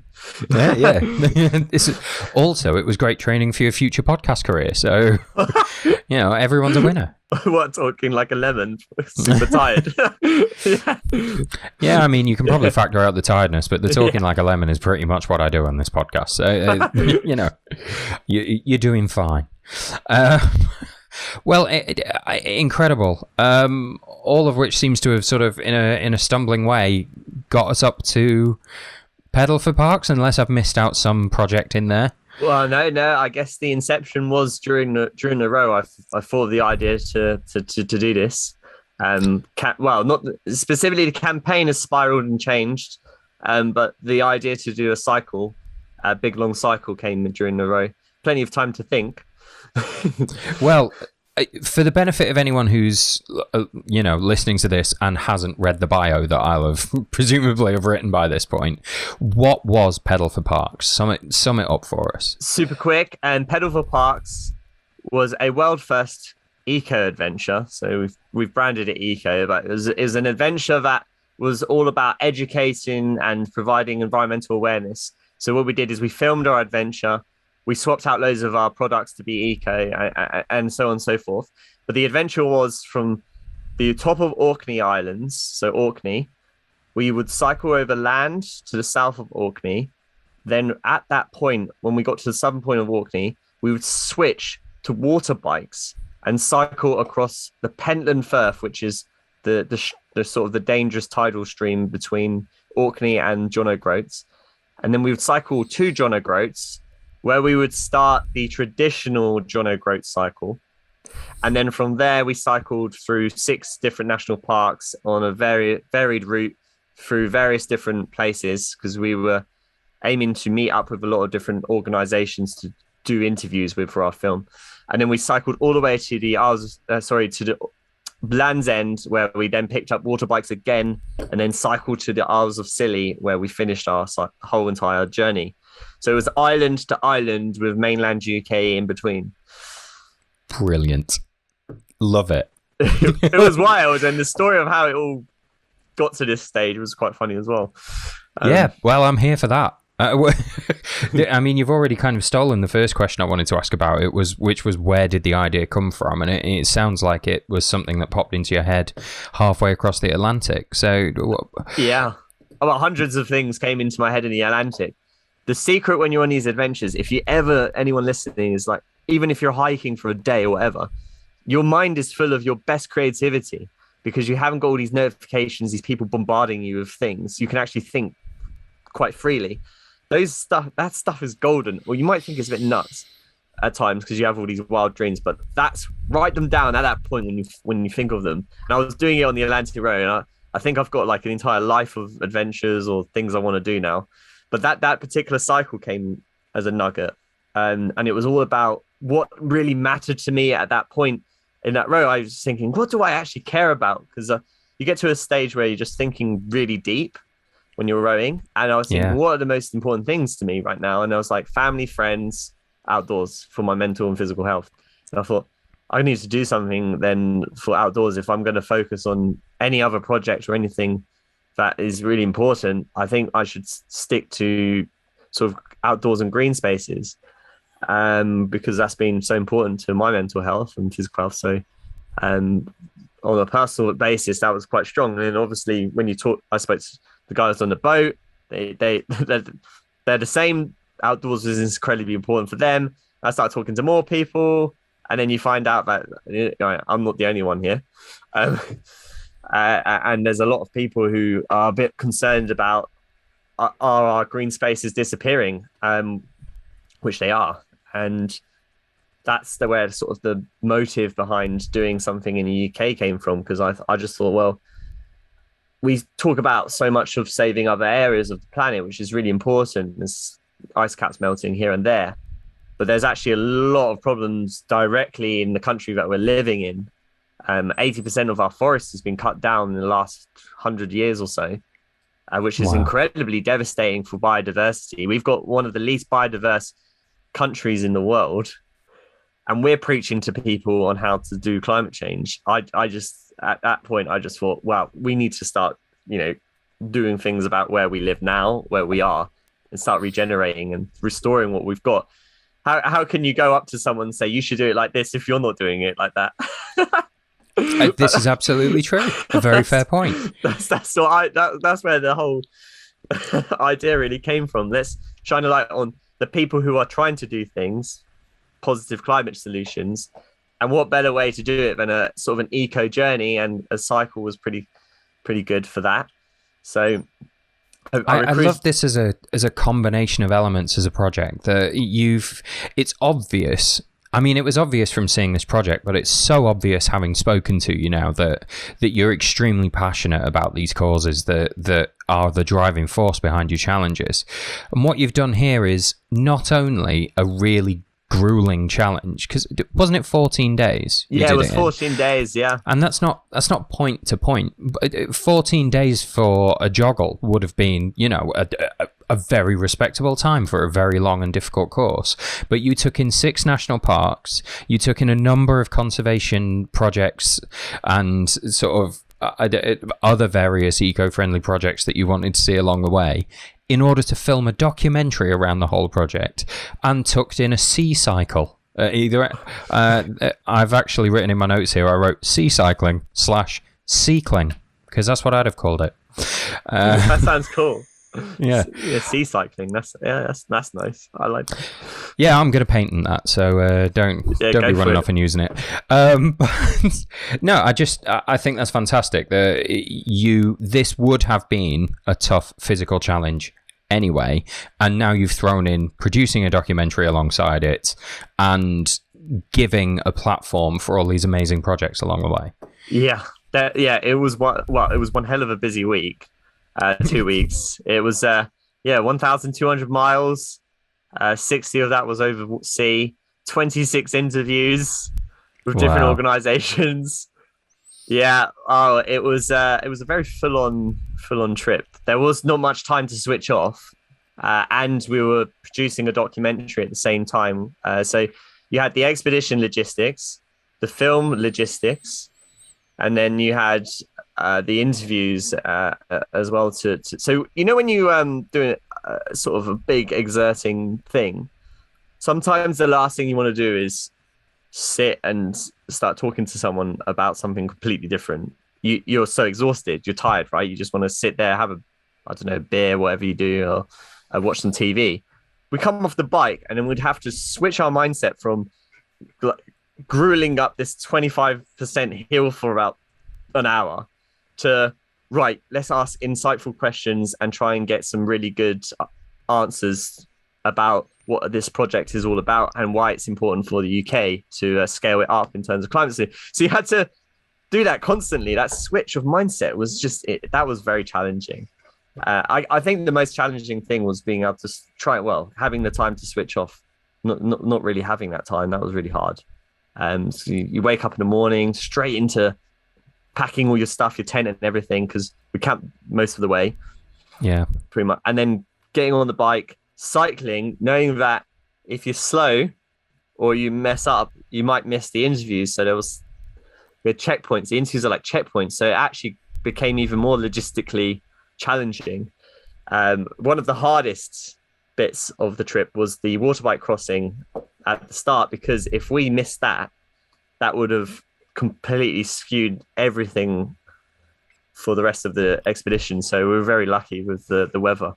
Yeah. Also, it was great training for your future podcast career. So, everyone's a winner. What, talking like a lemon? Super tired. Yeah, I mean, you can probably factor out the tiredness, but the talking like a lemon is pretty much what I do on this podcast. So, you're doing fine. Well, incredible. All of which seems to have sort of, in a stumbling way, got us up to Pedal4Parks, unless I've missed out some project in there. Well, no. I guess the inception was during the row. I thought of the idea to do this. Not specifically, the campaign has spiraled and changed, but the idea to do a big long cycle, came during the row. Plenty of time to think. Well, for the benefit of anyone who's listening to this and hasn't read the bio that I'll have presumably have written by this point, what was Pedal4Parks? Sum it up for us. Super quick. And Pedal4Parks was a world first eco adventure. So we've branded it eco, but it was an adventure that was all about educating and providing environmental awareness. So what we did is we filmed our adventure. We swapped out loads of our products to be eco and so on and so forth. But the adventure was from the top of Orkney Islands, so Orkney. We would cycle over land to the south of Orkney. Then at that point, when we got to the southern point of Orkney, we would switch to water bikes and cycle across the Pentland Firth, which is the sort of the dangerous tidal stream between Orkney and John O'Groats. And then we would cycle to John O'Groats, where we would start the traditional John O'Groats cycle. And then from there, we cycled through 6 different national parks on a very varied route through various different places, because we were aiming to meet up with a lot of different organizations to do interviews with for our film. And then we cycled all the way to the Land's End, where we then picked up water bikes again, and then cycled to the Isles of Scilly, where we finished our whole entire journey. So it was island to island with mainland UK in between. Brilliant. Love it. It was wild, and the story of how it all got to this stage was quite funny as well. Yeah, well, I'm here for that. I mean, you've already kind of stolen the first question I wanted to ask about, which was where did the idea come from? And it sounds like it was something that popped into your head halfway across the Atlantic. So yeah, about hundreds of things came into my head in the Atlantic. The secret when you're on these adventures, anyone listening, is like, even if you're hiking for a day or whatever, your mind is full of your best creativity, because you haven't got all these notifications, these people bombarding you with things. You can actually think quite freely. That stuff is golden. Well, you might think it's a bit nuts at times because you have all these wild dreams, but write them down at that point when you think of them. And I was doing it on the Atlantic Road, and I think I've got like an entire life of adventures or things I want to do now. But that particular cycle came as a nugget, and it was all about what really mattered to me at that point in that row. I was thinking, what do I actually care about? Because you get to a stage where you're just thinking really deep when you're rowing, and I was thinking, what are the most important things to me right now? And I was like, family, friends, outdoors, for my mental and physical health. And I thought, I need to do something then for outdoors if I'm going to focus on any other project or anything that is really important. I think I should stick to sort of outdoors and green spaces, because that's been so important to my mental health and physical health. So on a personal basis, that was quite strong. And then obviously when you talk, I spoke to the guys on the boat, they're the same. Outdoors is incredibly important for them. I started talking to more people, and then you find out that I'm not the only one here. And there's a lot of people who are a bit concerned about are our green spaces disappearing, which they are. And that's where sort of the motive behind doing something in the UK came from, because I just thought, well, we talk about so much of saving other areas of the planet, which is really important. There's ice caps melting here and there, but there's actually a lot of problems directly in the country that we're living in. 80% of our forest has been cut down in the last 100 years or so, which is incredibly devastating for biodiversity. We've got one of the least biodiverse countries in the world, and we're preaching to people on how to do climate change. I just, at that point, I just thought, wow, we need to start, doing things about where we live now, where we are, and start regenerating and restoring what we've got. How can you go up to someone and say you should do it like this if you're not doing it like that? This is absolutely true. A very fair point. That's where the whole idea really came from. Let's shine a light on the people who are trying to do things, positive climate solutions, and what better way to do it than a sort of an eco journey, and a cycle was pretty good for that. So I love this as a combination of elements as a project that it's obvious. I mean, it was obvious from seeing this project, but it's so obvious having spoken to you now that you're extremely passionate about these causes that are the driving force behind your challenges. And what you've done here is not only a really grueling challenge, because wasn't it 14 days? Yeah, it was 14 days, yeah. And that's not point to point. 14 days for a joggle would have been, a very respectable time for a very long and difficult course. But you took in 6 national parks, you took in a number of conservation projects and sort of other various eco-friendly projects that you wanted to see along the way in order to film a documentary around the whole project, and tucked in a sea cycle. I've actually written in my notes here, I wrote sea cycling / cycling, because that's what I'd have called it. That sounds cool. Yeah, sea cycling. That's nice. I like that. Yeah, I'm good at painting that, so don't be running off and using it. No, I think that's fantastic. This would have been a tough physical challenge anyway, and now you've thrown in producing a documentary alongside it and giving a platform for all these amazing projects along the way. Yeah, it was one hell of a busy week. 2 weeks. It was 1,200 miles. 60 of that was over sea. 26 interviews with different organizations. Yeah. Oh, it was a very full on trip. There was not much time to switch off, and we were producing a documentary at the same time. So you had the expedition logistics, the film logistics, and then you had the interviews as well. So when you do sort of a big exerting thing, sometimes the last thing you want to do is sit and start talking to someone about something completely different. You're so exhausted, you're tired, right? You just want to sit there, have a beer, whatever you do, or watch some TV. We come off the bike and then we'd have to switch our mindset from grueling up this 25% hill for about an hour to, right, let's ask insightful questions and try and get some really good answers about what this project is all about and why it's important for the UK to scale it up in terms of climate change. So you had to do that constantly. That switch of mindset was that was very challenging. I think the most challenging thing was being able to having the time to switch off, not really having that time. That was really hard. So you wake up in the morning, straight into packing all your stuff, your tent and everything, because we camped most of the way. Yeah, pretty much. And then getting on the bike, cycling, knowing that if you're slow or you mess up, you might miss the interviews. So we had checkpoints. The interviews are like checkpoints. So it actually became even more logistically challenging. One of the hardest bits of the trip was the water bike crossing at the start, because if we missed that would have completely skewed everything for the rest of the expedition. So we were very lucky with the weather,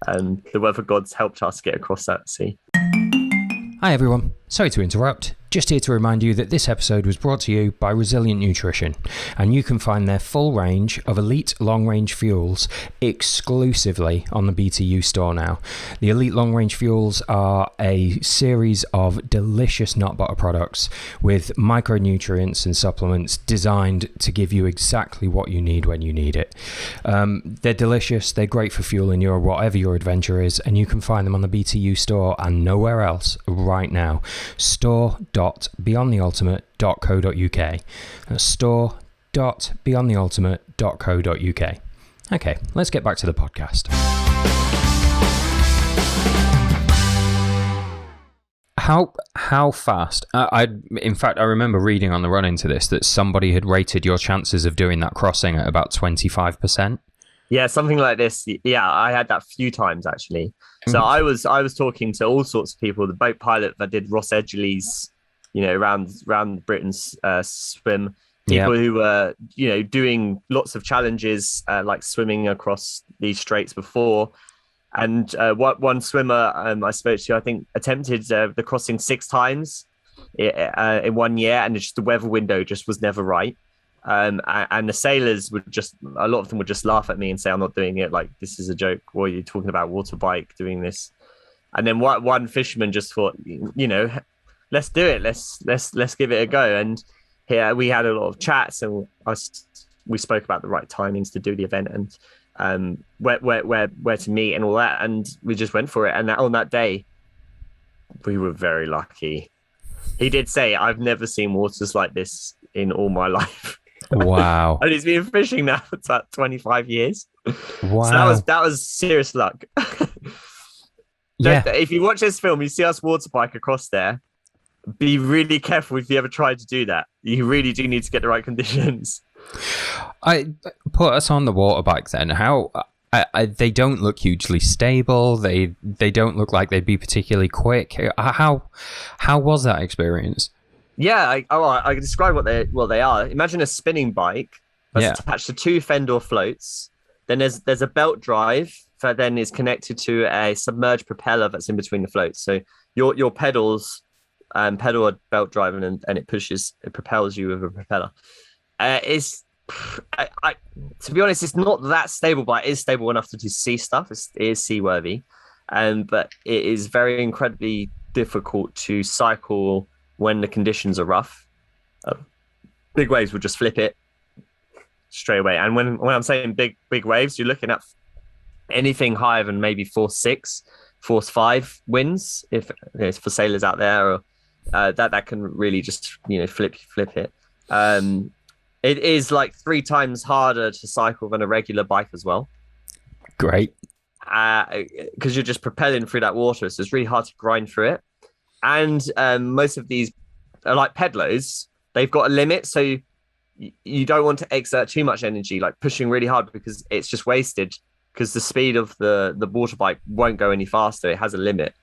and the weather gods helped us get across that sea. Hi everyone, sorry to interrupt. Just here to remind you that this episode was brought to you by Resilient Nutrition, and you can find their full range of elite long-range fuels exclusively on the BTU store now. The elite long-range fuels are a series of delicious nut butter products with micronutrients and supplements designed to give you exactly what you need when you need it. They're delicious, they're great for fueling whatever your adventure is, and you can find them on the BTU store and nowhere else right now. Store.beyondtheultimate.co.uk. That's store.beyondtheultimate.co.uk. Okay, let's get back to the podcast. How fast? In fact, I remember reading on the run into this that somebody had rated your chances of doing that crossing at about 25%. Yeah, something like this. Yeah, I had that a few times actually. So Mm. I was talking to all sorts of people. The boat pilot that did Ross Edgley's, round Britain's swim. Yeah. People who were doing lots of challenges like swimming across these straits before. And what one swimmer I spoke to, I think, attempted the crossing 6 times in 1 year, and just the weather window just was never right. And the sailors would a lot of them would just laugh at me and say, "I'm not doing it. Like, this is a joke. What are you talking about? Water bike doing this?" And then one fisherman just thought, let's do it. Let's give it a go. And here we had a lot of chats, and we spoke about the right timings to do the event, and where to meet and all that, and we just went for it. And on that day, we were very lucky. He did say, "I've never seen waters like this in all my life." Wow. And he's been fishing now for about 25 years. Wow. So that was serious luck. Yeah. If you watch this film, you see us water bike across there. Be really careful if you ever try to do that. You really do need to get the right conditions. I put us on the water bike then. How they don't look hugely stable. They don't look like they'd be particularly quick. How was that experience? Yeah, I can describe what they are. Imagine a spinning bike that's attached to 2 fender floats. Then there's a belt drive that then is connected to a submerged propeller that's in between the floats. So your pedals pedal a belt drive, and it propels you with a propeller. To be honest, it's not that stable, but it is stable enough to do sea stuff. It is seaworthy, but it is very incredibly difficult to cycle when the conditions are rough. Big waves will just flip it straight away. And when I'm saying big waves, you're looking at anything higher than maybe force 6, force 5 winds. If it's for sailors out there, or that can really just flip it. It is like 3 times harder to cycle than a regular bike as well. Great. Because you're just propelling through that water, so it's really hard to grind through it. And most of these are like pedalers. They've got a limit, so you don't want to exert too much energy, like pushing really hard, because it's just wasted, because the speed of the water bike won't go any faster. It has a limit.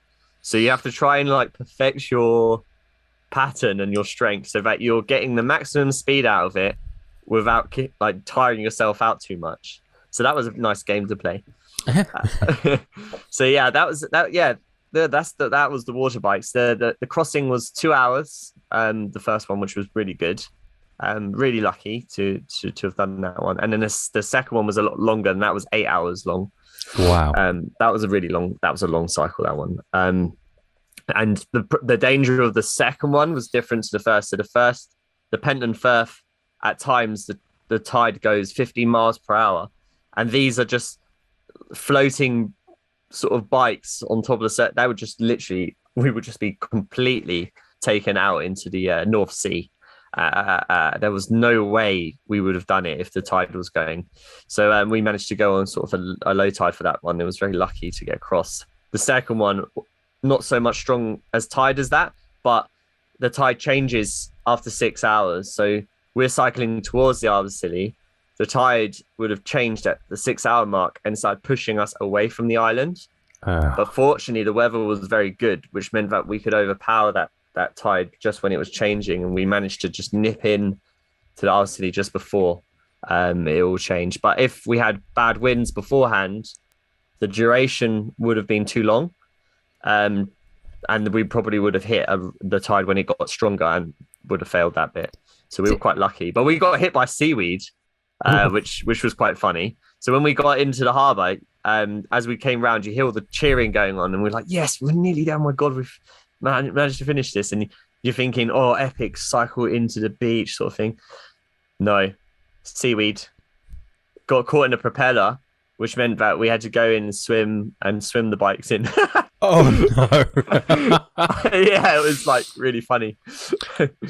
So you have to try and like perfect your pattern and your strength so that you're getting the maximum speed out of it without like tiring yourself out too much. So that was a nice game to play. So yeah, that was the water bikes. The crossing was 2 hours. The first one, which was really good. Really lucky to have done that one. And then the second one was a lot longer, and that was 8 hours long. Wow. That was a long cycle, that one. And the danger of the second one was different to the first. So the Pentland Firth, at times the tide goes 15 miles per hour, and these are just floating sort of bikes on top of the set. That would just literally, we would just be completely taken out into the North Sea. There was no way we would have done it if the tide was going. So we managed to go on sort of a low tide for that one. It was very lucky to get across. The second one, not so much strong as tide as that, but the tide changes after 6 hours. So we're cycling towards the Isle of Scilly. The tide would have changed at the 6 hour mark and started pushing us away from the island. But fortunately, the weather was very good, which meant that we could overpower that tide just when it was changing, and we managed to just nip in to the Isle of Scilly just before it all changed. But if we had bad winds beforehand, the duration would have been too long, and we probably would have hit the tide when it got stronger and would have failed that bit. So we were quite lucky, but we got hit by seaweed, which was quite funny. So when we got into the harbour, as we came round, you hear all the cheering going on, and we're like, yes, we're nearly there. Oh my God, we've managed to finish this. And you're thinking, oh, epic, cycle into the beach sort of thing. No, seaweed. Got caught in a propeller, which meant that we had to go in and swim the bikes in. Oh no. Yeah, it was like really funny.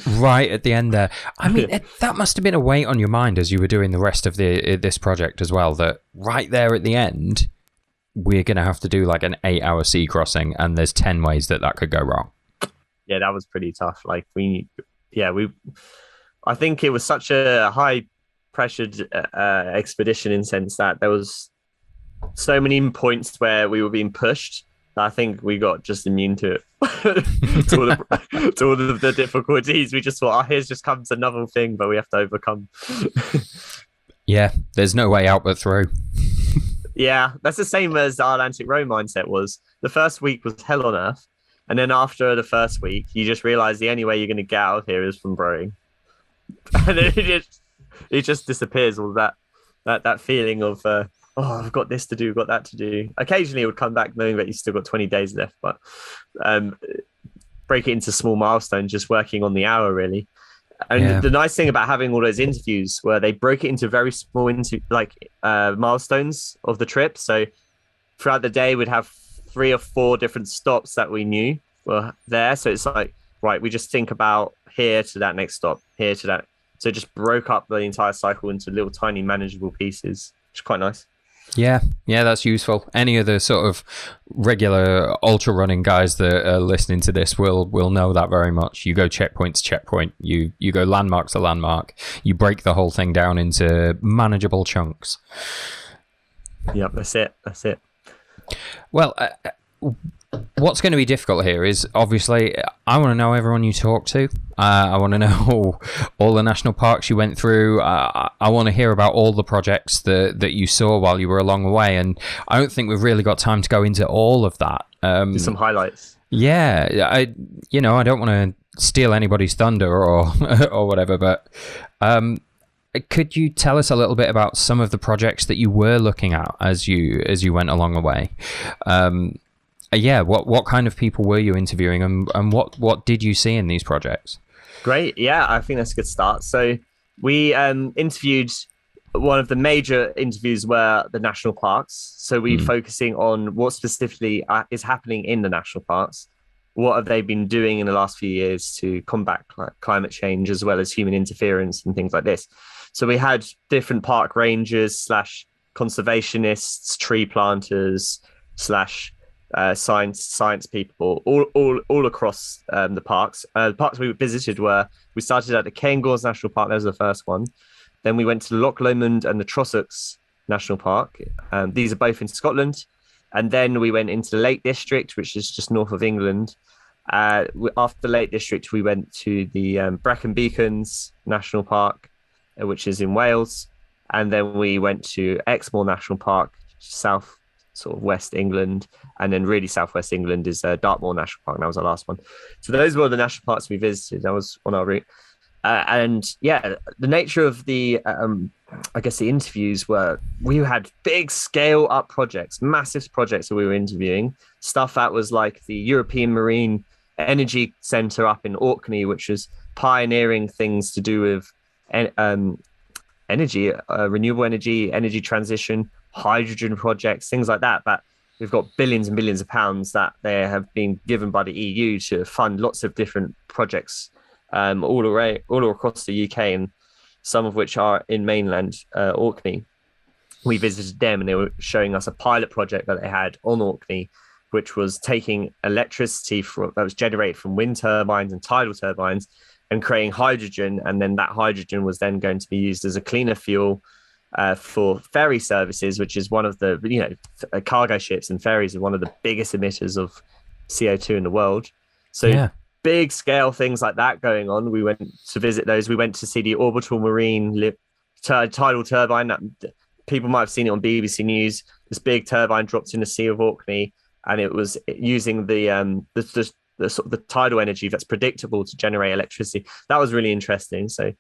Right at the end there. I mean, that must have been a weight on your mind as you were doing the rest of this project as well, that right there at the end, we're going to have to do like an 8 hour sea crossing, and there's 10 ways that could go wrong. Yeah, that was pretty tough. Like I think it was such a high pressured expedition in the sense that there was so many points where we were being pushed. I think we got just immune to it, to all of the difficulties. We just thought, here's just comes another thing, but we have to overcome. Yeah, there's no way out but through. Yeah, that's the same as our Atlantic Row mindset was. The first week was hell on earth. And then after the first week, you just realize the only way you're going to get out of here is from rowing. And then it just disappears, all that feeling of, I've got this to do, got that to do. Occasionally it would come back knowing that you still got 20 days left, but break it into small milestones, just working on the hour, really. And the nice thing about having all those interviews where they broke it into very small milestones of the trip. So throughout the day, we'd have 3 or 4 different stops that we knew were there. So it's like, right, we just think about here to that next stop, here to that. So it just broke up the entire cycle into little tiny manageable pieces, which is quite nice. Yeah, that's useful. Any of the sort of regular ultra running guys that are listening to this will know that very much. You go checkpoint to checkpoint, you go landmark to landmark, you break the whole thing down into manageable chunks. Yep, that's it. Well, what's going to be difficult here is obviously I want to know everyone you talk to. I want to know all the national parks you went through. I want to hear about all the projects that you saw while you were along the way. And I don't think we've really got time to go into all of that. Do some highlights. Yeah, I don't want to steal anybody's thunder or or whatever, but could you tell us a little bit about some of the projects that you were looking at as you went along the way? What kind of people were you interviewing, and what did you see in these projects? Great. Yeah, I think that's a good start. So we interviewed, one of the major interviews were the national parks. So we're focusing on what specifically is happening in the national parks. What have they been doing in the last few years to combat climate change, as well as human interference and things like this? So we had different park rangers / conservationists, tree planters / science people all across the parks. The parks we visited we started at the Cairngorms National Park. That was the first one. Then we went to the Loch Lomond and the Trossachs National Park. These are both in Scotland. And then we went into the Lake District, which is just north of England. After the Lake District, we went to the Brecon Beacons National Park, which is in Wales. And then we went to Exmoor National Park, south sort of West England, and then really southwest England is Dartmoor National Park, and that was our last one. So those were the national parks we visited. That was on our route. The nature of the the interviews were, we had big scale up projects, massive projects that we were interviewing, stuff that was like the European Marine Energy Centre up in Orkney, which was pioneering things to do with energy, renewable energy transition, hydrogen projects, things like that. But we've got billions and billions of pounds that they have been given by the EU to fund lots of different projects all across the UK, and some of which are in mainland Orkney. We visited them and they were showing us a pilot project that they had on Orkney, which was taking electricity that was generated from wind turbines and tidal turbines and creating hydrogen. And then that hydrogen was then going to be used as a cleaner fuel for ferry services, which is one of the, cargo ships and ferries are one of the biggest emitters of CO2 in the world. So big scale things like that going on. We went to visit those. We went to see the orbital marine tidal turbine. People might have seen it on BBC News. This big turbine dropped in the Sea of Orkney, and it was using the sort of the tidal energy that's predictable to generate electricity. That was really interesting. So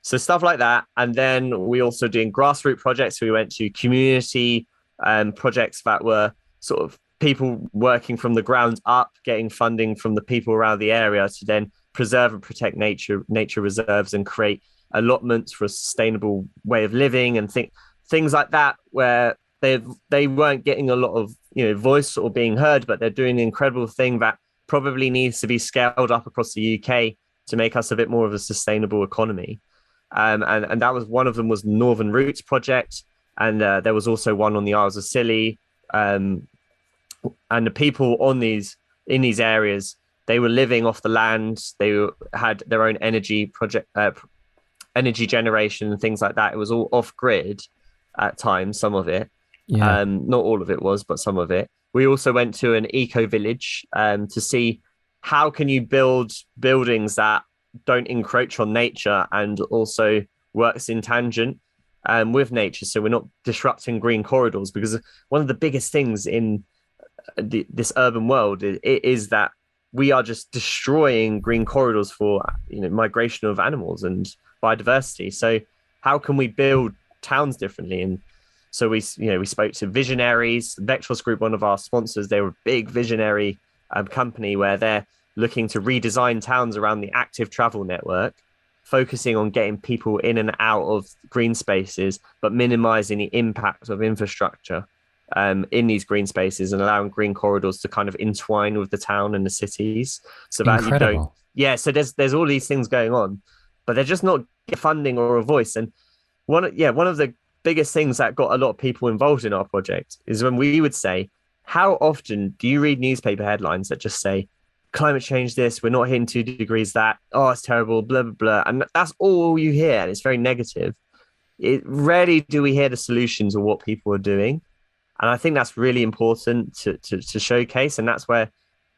stuff like that. And then we also doing grassroots projects. We went to community projects that were sort of people working from the ground up, getting funding from the people around the area to then preserve and protect nature reserves and create allotments for a sustainable way of living and things like that, where they weren't getting a lot of voice or being heard, but they're doing an incredible thing that probably needs to be scaled up across the UK to make us a bit more of a sustainable economy. And that was one of them was Northern Roots project, and there was also one on the Isles of Scilly. And the people in these areas, they were living off the land. They had their own energy project energy generation and things like that. It was all off grid at times, some of it. Yeah. Not all of it was, but some of it. We also went to an eco village to see how can you build buildings that don't encroach on nature and also works in tangent with nature, so we're not disrupting green corridors. Because one of the biggest things in this urban world is that we are just destroying green corridors for migration of animals and biodiversity. So how can we build towns differently? And so we spoke to visionaries. Vectros Group, one of our sponsors, they were a big visionary company where they're looking to redesign towns around the active travel network, focusing on getting people in and out of green spaces, but minimizing the impact of infrastructure in these green spaces and allowing green corridors to kind of entwine with the town and the cities. So that Incredible. you don't. Yeah, so there's all these things going on, but they're just not getting funding or a voice. And one of the biggest things that got a lot of people involved in our project is when we would say, how often do you read newspaper headlines that just say, climate change this, we're not hitting 2 degrees that, oh, it's terrible, blah, blah, blah. And that's all you hear. And it's very negative. Rarely do we hear the solutions or what people are doing. And I think that's really important to showcase. And that's where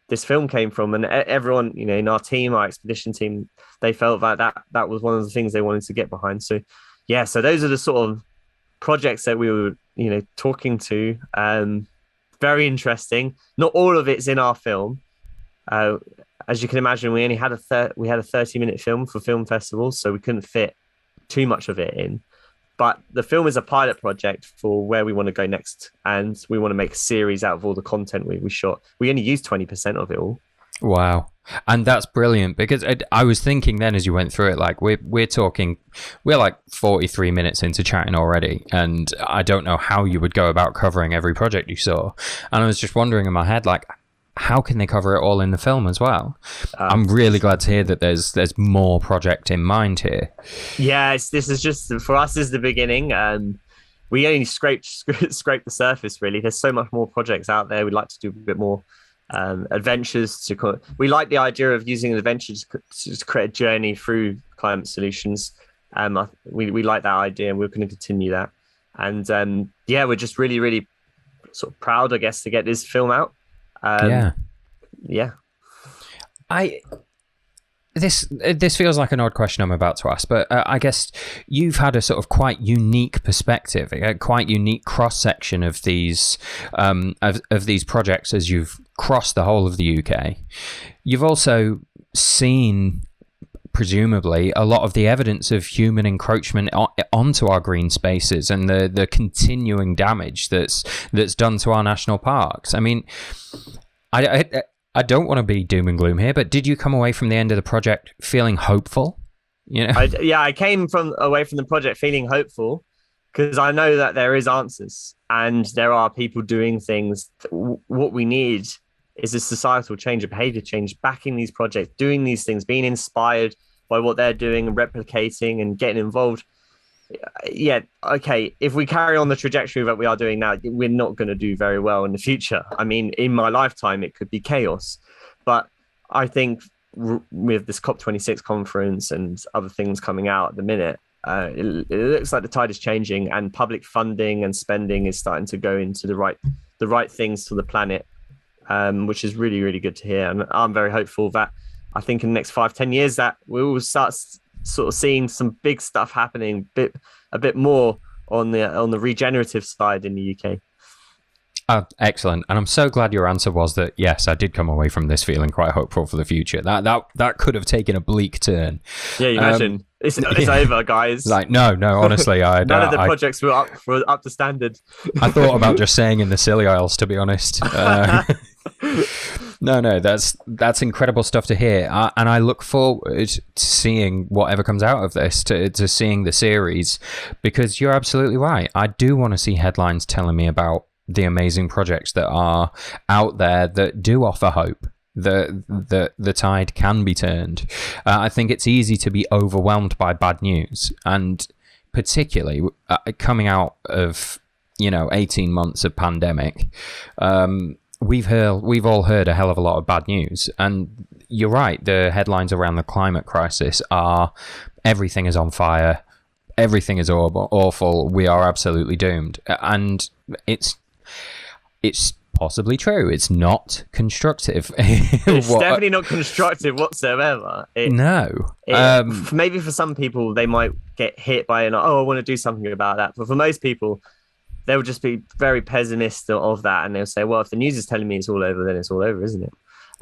this film came from. And everyone, in our team, our expedition team, they felt that was one of the things they wanted to get behind. So, yeah, so those are the sort of projects that we were, talking to. Very interesting. Not all of it's in our film. As you can imagine, we only had a 30-minute film for film festivals, so we couldn't fit too much of it in. But the film is a pilot project for where we want to go next, and we want to make a series out of all the content we shot. We only used 20% of it all. Wow. And that's brilliant, because I was thinking then as you went through it, like we're like 43 minutes into chatting already, and I don't know how you would go about covering every project you saw. And I was just wondering in my head, like, how can they cover it all in the film as well? I'm really glad to hear that there's more project in mind here. Yes, this is just, for us, this is the beginning. We only scraped the surface, really. There's so much more projects out there. We'd like to do a bit more adventures. We like the idea of using an adventure to create a journey through climate solutions. We like that idea, and we're going to continue that. And we're just really, really sort of proud, I guess, to get this film out. This feels like an odd question I'm about to ask, but I guess you've had a sort of quite unique perspective, a quite unique cross section of these of these projects as you've crossed the whole of the UK. You've also seen, presumably, a lot of the evidence of human encroachment onto our green spaces and the continuing damage that's done to our national parks. I mean, I don't want to be doom and gloom here, but did you come away from the end of the project feeling hopeful? I came away from the project feeling hopeful, because I know that there is answers and there are people doing things. What we need is a societal change, a behavior change, backing these projects, doing these things, being inspired by what they're doing and replicating and getting involved. Yeah, okay, if we carry on the trajectory that we are doing now, we're not going to do very well in the future. I mean, in my lifetime, it could be chaos. But I think with this COP26 conference and other things coming out at the minute, it looks like the tide is changing, and public funding and spending is starting to go into the right things for the planet, which is really, really good to hear. And I'm very hopeful that I think in the next 5-10 years that we will start sort of seeing some big stuff happening a bit more on the regenerative side in the UK. Excellent. And I'm so glad your answer was that, yes, I did come away from this feeling quite hopeful for the future. That could have taken a bleak turn. Yeah, you imagine. It's over, guys. Like, no, honestly, none of the projects were up to standard. I thought about just saying in the Scilly Isles, to be honest. No, that's incredible stuff to hear, and I look forward to seeing whatever comes out of this, to seeing the series, because you're absolutely right. I do want to see headlines telling me about the amazing projects that are out there that do offer hope. The tide can be turned. I think it's easy to be overwhelmed by bad news, and particularly coming out of 18 months of pandemic. we've all heard a hell of a lot of bad news, and you're right. The headlines around the climate crisis are everything is on fire, everything is awful. We are absolutely doomed, and it's possibly true. It's not constructive. It's definitely not constructive whatsoever. Maybe for some people, they might get hit by I want to do something about that. But for most people, they'll just be very pessimistic of that, and they'll say, well, if the news is telling me it's all over, then it's all over, isn't it?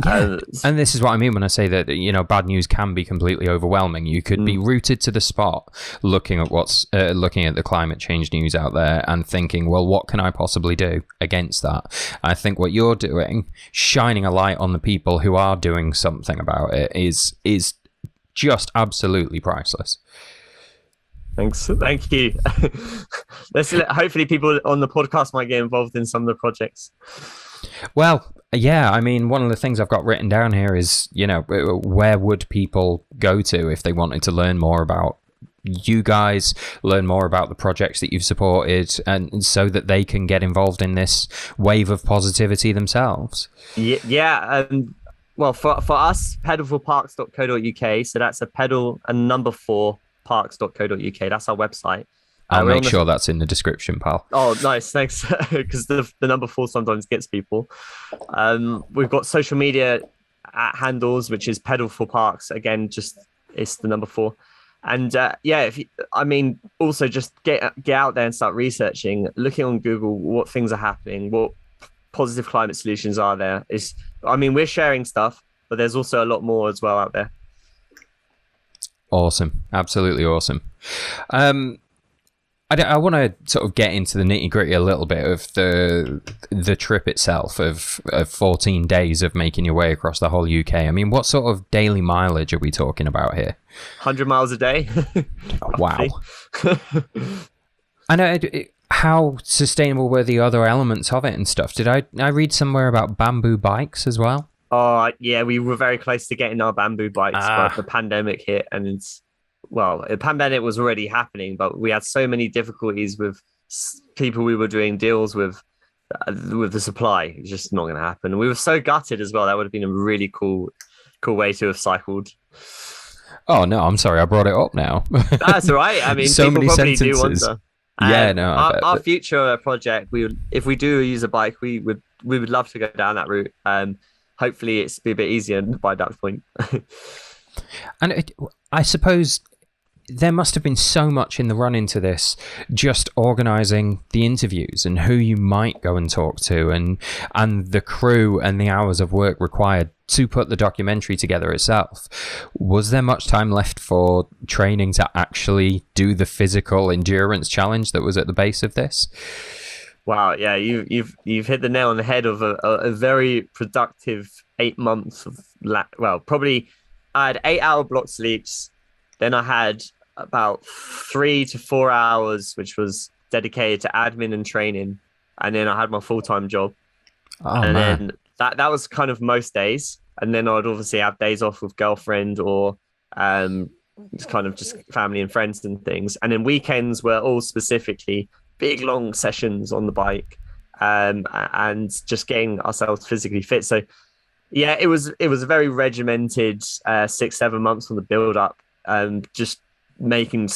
Yeah. And this is what I mean when I say that, bad news can be completely overwhelming. You could be rooted to the spot looking at looking at the climate change news out there and thinking, well, what can I possibly do against that? I think what you're doing, shining a light on the people who are doing something about it, is just absolutely priceless. Thanks. Thank you. Hopefully people on the podcast might get involved in some of the projects. Well, yeah, I mean, one of the things I've got written down here is, where would people go to if they wanted to learn more about you guys, learn more about the projects that you've supported, and so that they can get involved in this wave of positivity themselves? Yeah. Well, for us, pedal4parks.co.uk. So that's a pedal and number 4 parks.co.uk. That's our website. I'll make sure that's in the description, pal. Oh, nice. Thanks. Because the number 4 sometimes gets people. We've got social media handles, which is pedal4parks. Again, just it's the number 4. And also just get out there and start researching, looking on Google what things are happening, what positive climate solutions are there. We're sharing stuff, but there's also a lot more as well out there. Awesome. Absolutely awesome. I want to sort of get into the nitty gritty a little bit of the trip itself of 14 days of making your way across the whole UK. I mean, what sort of daily mileage are we talking about here? 100 miles a day. Wow. I know. How sustainable were the other elements of it and stuff? Did I read somewhere about bamboo bikes as well? Oh, yeah, we were very close to getting our bamboo bikes, but the pandemic hit, and the pandemic was already happening, but we had so many difficulties with people we were doing deals with the supply. It's just not going to happen. We were so gutted as well. That would have been a really cool way to have cycled. Oh, no, I'm sorry. I brought it up now. That's all right. I mean, so people many probably sentences. do wonder. Yeah, no. Our future project, if we do use a bike, we would love to go down that route. Hopefully it's be a bit easier by that point. And I suppose there must have been so much in the run into this, just organising the interviews and who you might go and talk to, and the crew and the hours of work required to put the documentary together itself. Was there much time left for training to actually do the physical endurance challenge that was at the base of this? Wow, yeah, you've hit the nail on the head of a very productive 8 months of probably I had 8-hour block sleeps. Then I had about 3 to 4 hours, which was dedicated to admin and training. And then I had my full-time job. Oh, and man. Then that was kind of most days. And then I'd obviously have days off with girlfriend or just kind of just family and friends and things. And then weekends were all specifically big, long sessions on the bike and just getting ourselves physically fit. So, yeah, it was a very regimented 6-7 months on the build-up. Just making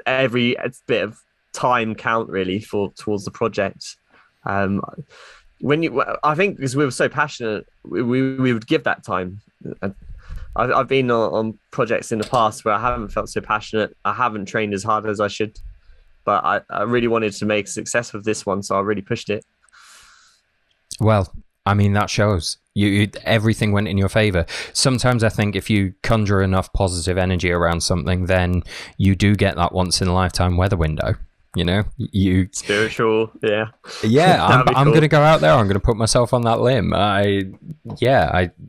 every bit of time count really towards the project. I think because we were so passionate, we would give that time. I've been on projects in the past where I haven't felt so passionate. I haven't trained as hard as I should, but I really wanted to make a success of this one, so I really pushed it. Well, I mean, that shows. You everything went in your favor. Sometimes I think if you conjure enough positive energy around something, then you do get that once in a lifetime weather window. You spiritual, yeah. I'm cool. I'm gonna go out there. I'm gonna put myself on that limb.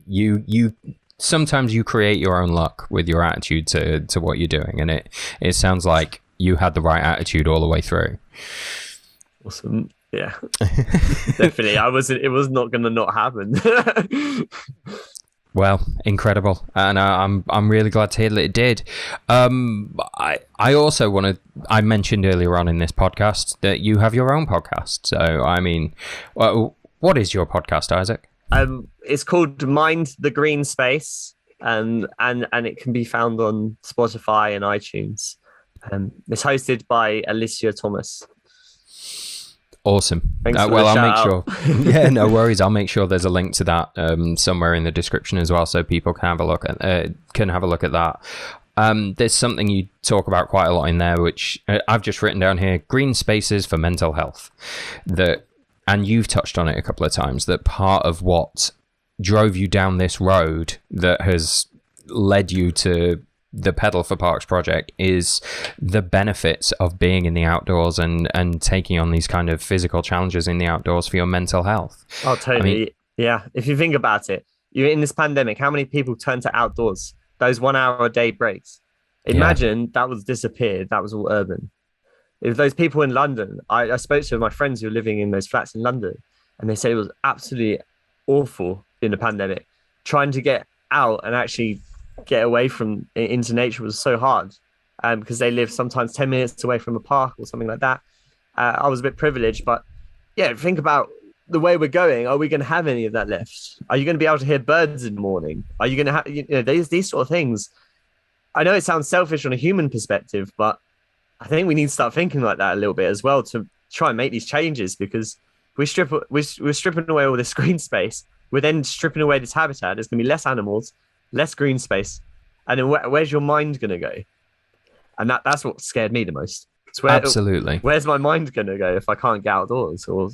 You sometimes you create your own luck with your attitude to what you're doing, and it sounds like you had the right attitude all the way through. Awesome. Yeah, definitely. It was not going to not happen. Well, incredible, and I'm really glad to hear that it did. I also I mentioned earlier on in this podcast that you have your own podcast. So I mean, What is your podcast, Isaac? It's called Mind the Green Space, and it can be found on Spotify and iTunes. It's hosted by Alicia Thomas. Awesome. Thanks for Well, the I'll make sure. Yeah, no worries. I'll make sure there's a link to that somewhere in the description as well, so people can have a look at that. There's something you talk about quite a lot in there, which I've just written down here: green spaces for mental health. And you've touched on it a couple of times, that part of what drove you down this road that has led you to the Pedal4Parks project is the benefits of being in the outdoors and taking on these kind of physical challenges in the outdoors for your mental health. Oh, totally. I mean, yeah. If you think about it, you're in this pandemic, how many people turn to outdoors? Those 1 hour a day breaks. Imagine that was disappeared. That was all urban. If those people in London, I spoke to my friends who were living in those flats in London, and they said it was absolutely awful in the pandemic. Trying to get out and actually get away from into nature was so hard, because they live sometimes 10 minutes away from a park or something like that. I was a bit privileged, but yeah, think about the way we're going. Are we going to have any of that left? Are you going to be able to hear birds in the morning? Are you going to have these sort of things? I know it sounds selfish on a human perspective, but I think we need to start thinking like that a little bit as well to try and make these changes, because we're stripping away all this green space. We're then stripping away this habitat. There's going to be less animals, less green space. And then where's your mind going to go? And that's what scared me the most. Absolutely. Where's my mind going to go if I can't get outdoors or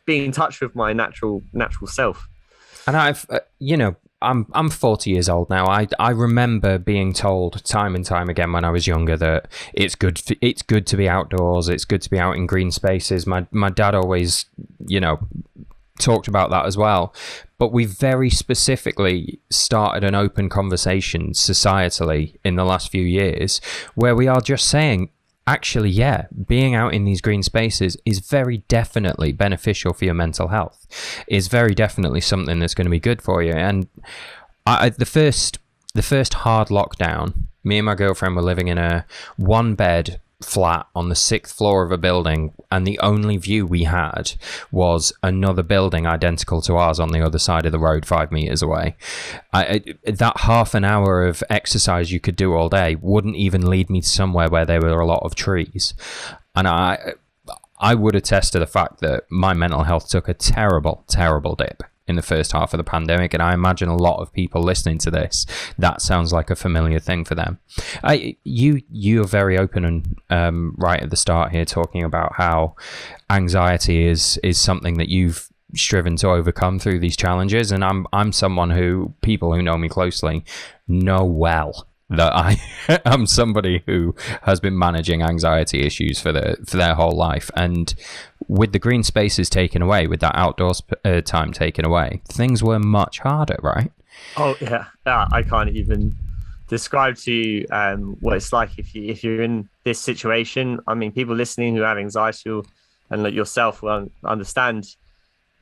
be in touch with my natural self? And I'm 40 years old now. I remember being told time and time again when I was younger that it's good to be outdoors. It's good to be out in green spaces. My dad always, talked about that as well. But we very specifically started an open conversation societally in the last few years where we are just saying, actually, yeah, being out in these green spaces is very definitely beneficial for your mental health, is very definitely something that's going to be good for you. And the first hard lockdown, me and my girlfriend were living in a one-bed flat on the 6th floor of a building, and the only view we had was another building identical to ours on the other side of the road 5 meters away. That half an hour of exercise you could do all day wouldn't even lead me to somewhere where there were a lot of trees. And I would attest to the fact that my mental health took a terrible, terrible dip in the first half of the pandemic, and I imagine a lot of people listening to this, that sounds like a familiar thing for them. You're very open and right at the start here, talking about how anxiety is something that you've striven to overcome through these challenges, and I'm someone who people who know me closely know well that I am somebody who has been managing anxiety issues for their whole life. And with the green spaces taken away, with that outdoors time taken away, things were much harder, right? Oh yeah, I can't even describe to you what it's like if you're in this situation. I mean, people listening who have anxiety and like yourself will understand.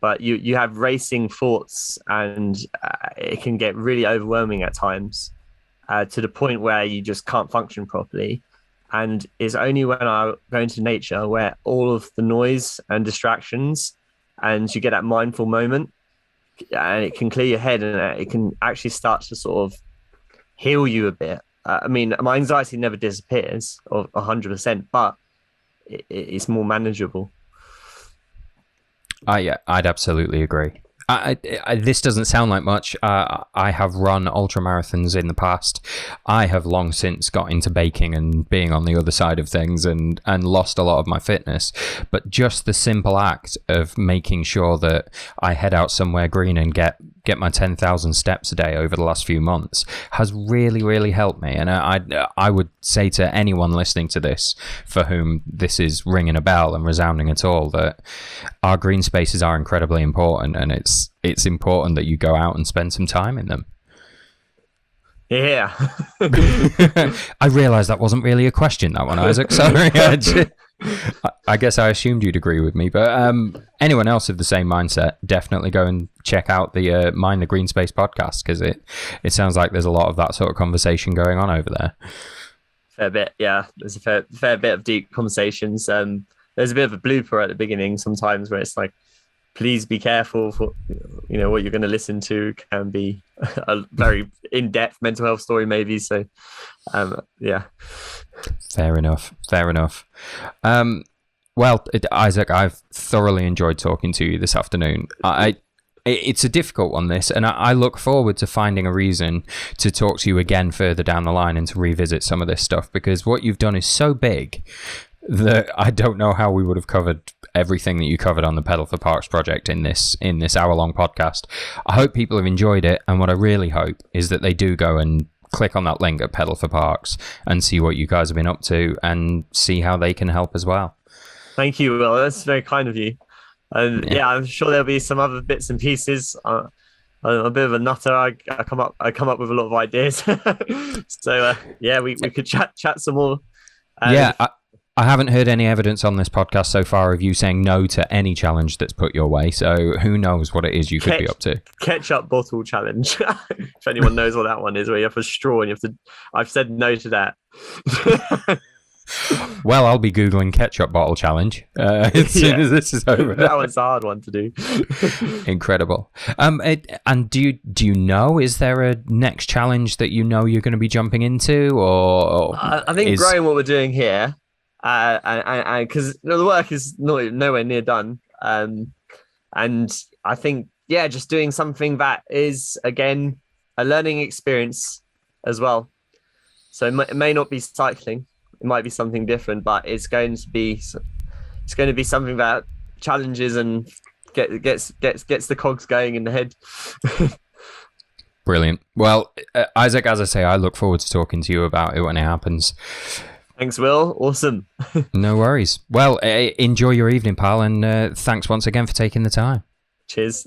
But you have racing thoughts, and it can get really overwhelming at times. To the point where you just can't function properly. And it's only when I go into nature where all of the noise and distractions, and you get that mindful moment, and it can clear your head, and it can actually start to sort of heal you a bit. I mean, my anxiety never disappears 100%, but it's more manageable. Yeah, I'd absolutely agree. This doesn't sound like much. I have run ultra marathons in the past. I have long since got into baking and being on the other side of things, and lost a lot of my fitness. But just the simple act of making sure that I head out somewhere green and get my 10,000 steps a day over the last few months has really, really helped me. And I would say to anyone listening to this for whom this is ringing a bell and resounding at all, that our green spaces are incredibly important, and it's important that you go out and spend some time in them. Yeah. I realised that wasn't really a question, that one, Isaac. Sorry. I guess I assumed you'd agree with me, but anyone else of the same mindset, definitely go and check out the Mind the Green Space podcast, because it sounds like there's a lot of that sort of conversation going on over there. Fair bit, yeah. There's a fair bit of deep conversations. There's a bit of a blooper at the beginning sometimes where it's like, please be careful for what you're going to listen to can be a very in-depth mental health story maybe. So yeah. Fair enough. Well, Isaac, I've thoroughly enjoyed talking to you this afternoon. It's a difficult one, this, and I look forward to finding a reason to talk to you again further down the line and to revisit some of this stuff, because what you've done is so big that I don't know how we would have covered everything that you covered on the Pedal4Parks project in this hour-long podcast. I hope people have enjoyed it, and what I really hope is that they do go and click on that link at Pedal4Parks and see what you guys have been up to and see how they can help as well. Thank you, Will. That's very kind of you. And yeah, I'm sure there'll be some other bits and pieces. I'm a bit of a nutter. I come up with a lot of ideas. So yeah, we could chat some more. I haven't heard any evidence on this podcast so far of you saying no to any challenge that's put your way. So who knows what it is you could be up to. Ketchup bottle challenge. If anyone knows what that one is, where you have a straw and you have to. I've said no to that. Well, I'll be Googling ketchup bottle challenge as soon as this is over. That one's a hard one to do. Incredible. And do you know, is there a next challenge that you know you're going to be jumping into, or I think growing what we're doing here, and because the work is nowhere near done, and I think just doing something that is again a learning experience as well. So it may not be cycling. It might be something different, but it's going to be something that challenges and gets the cogs going in the head. Brilliant. Well, Isaac, as I say, I look forward to talking to you about it when it happens. Thanks, Will. Awesome. No worries. Well, enjoy your evening, pal, and thanks once again for taking the time. Cheers.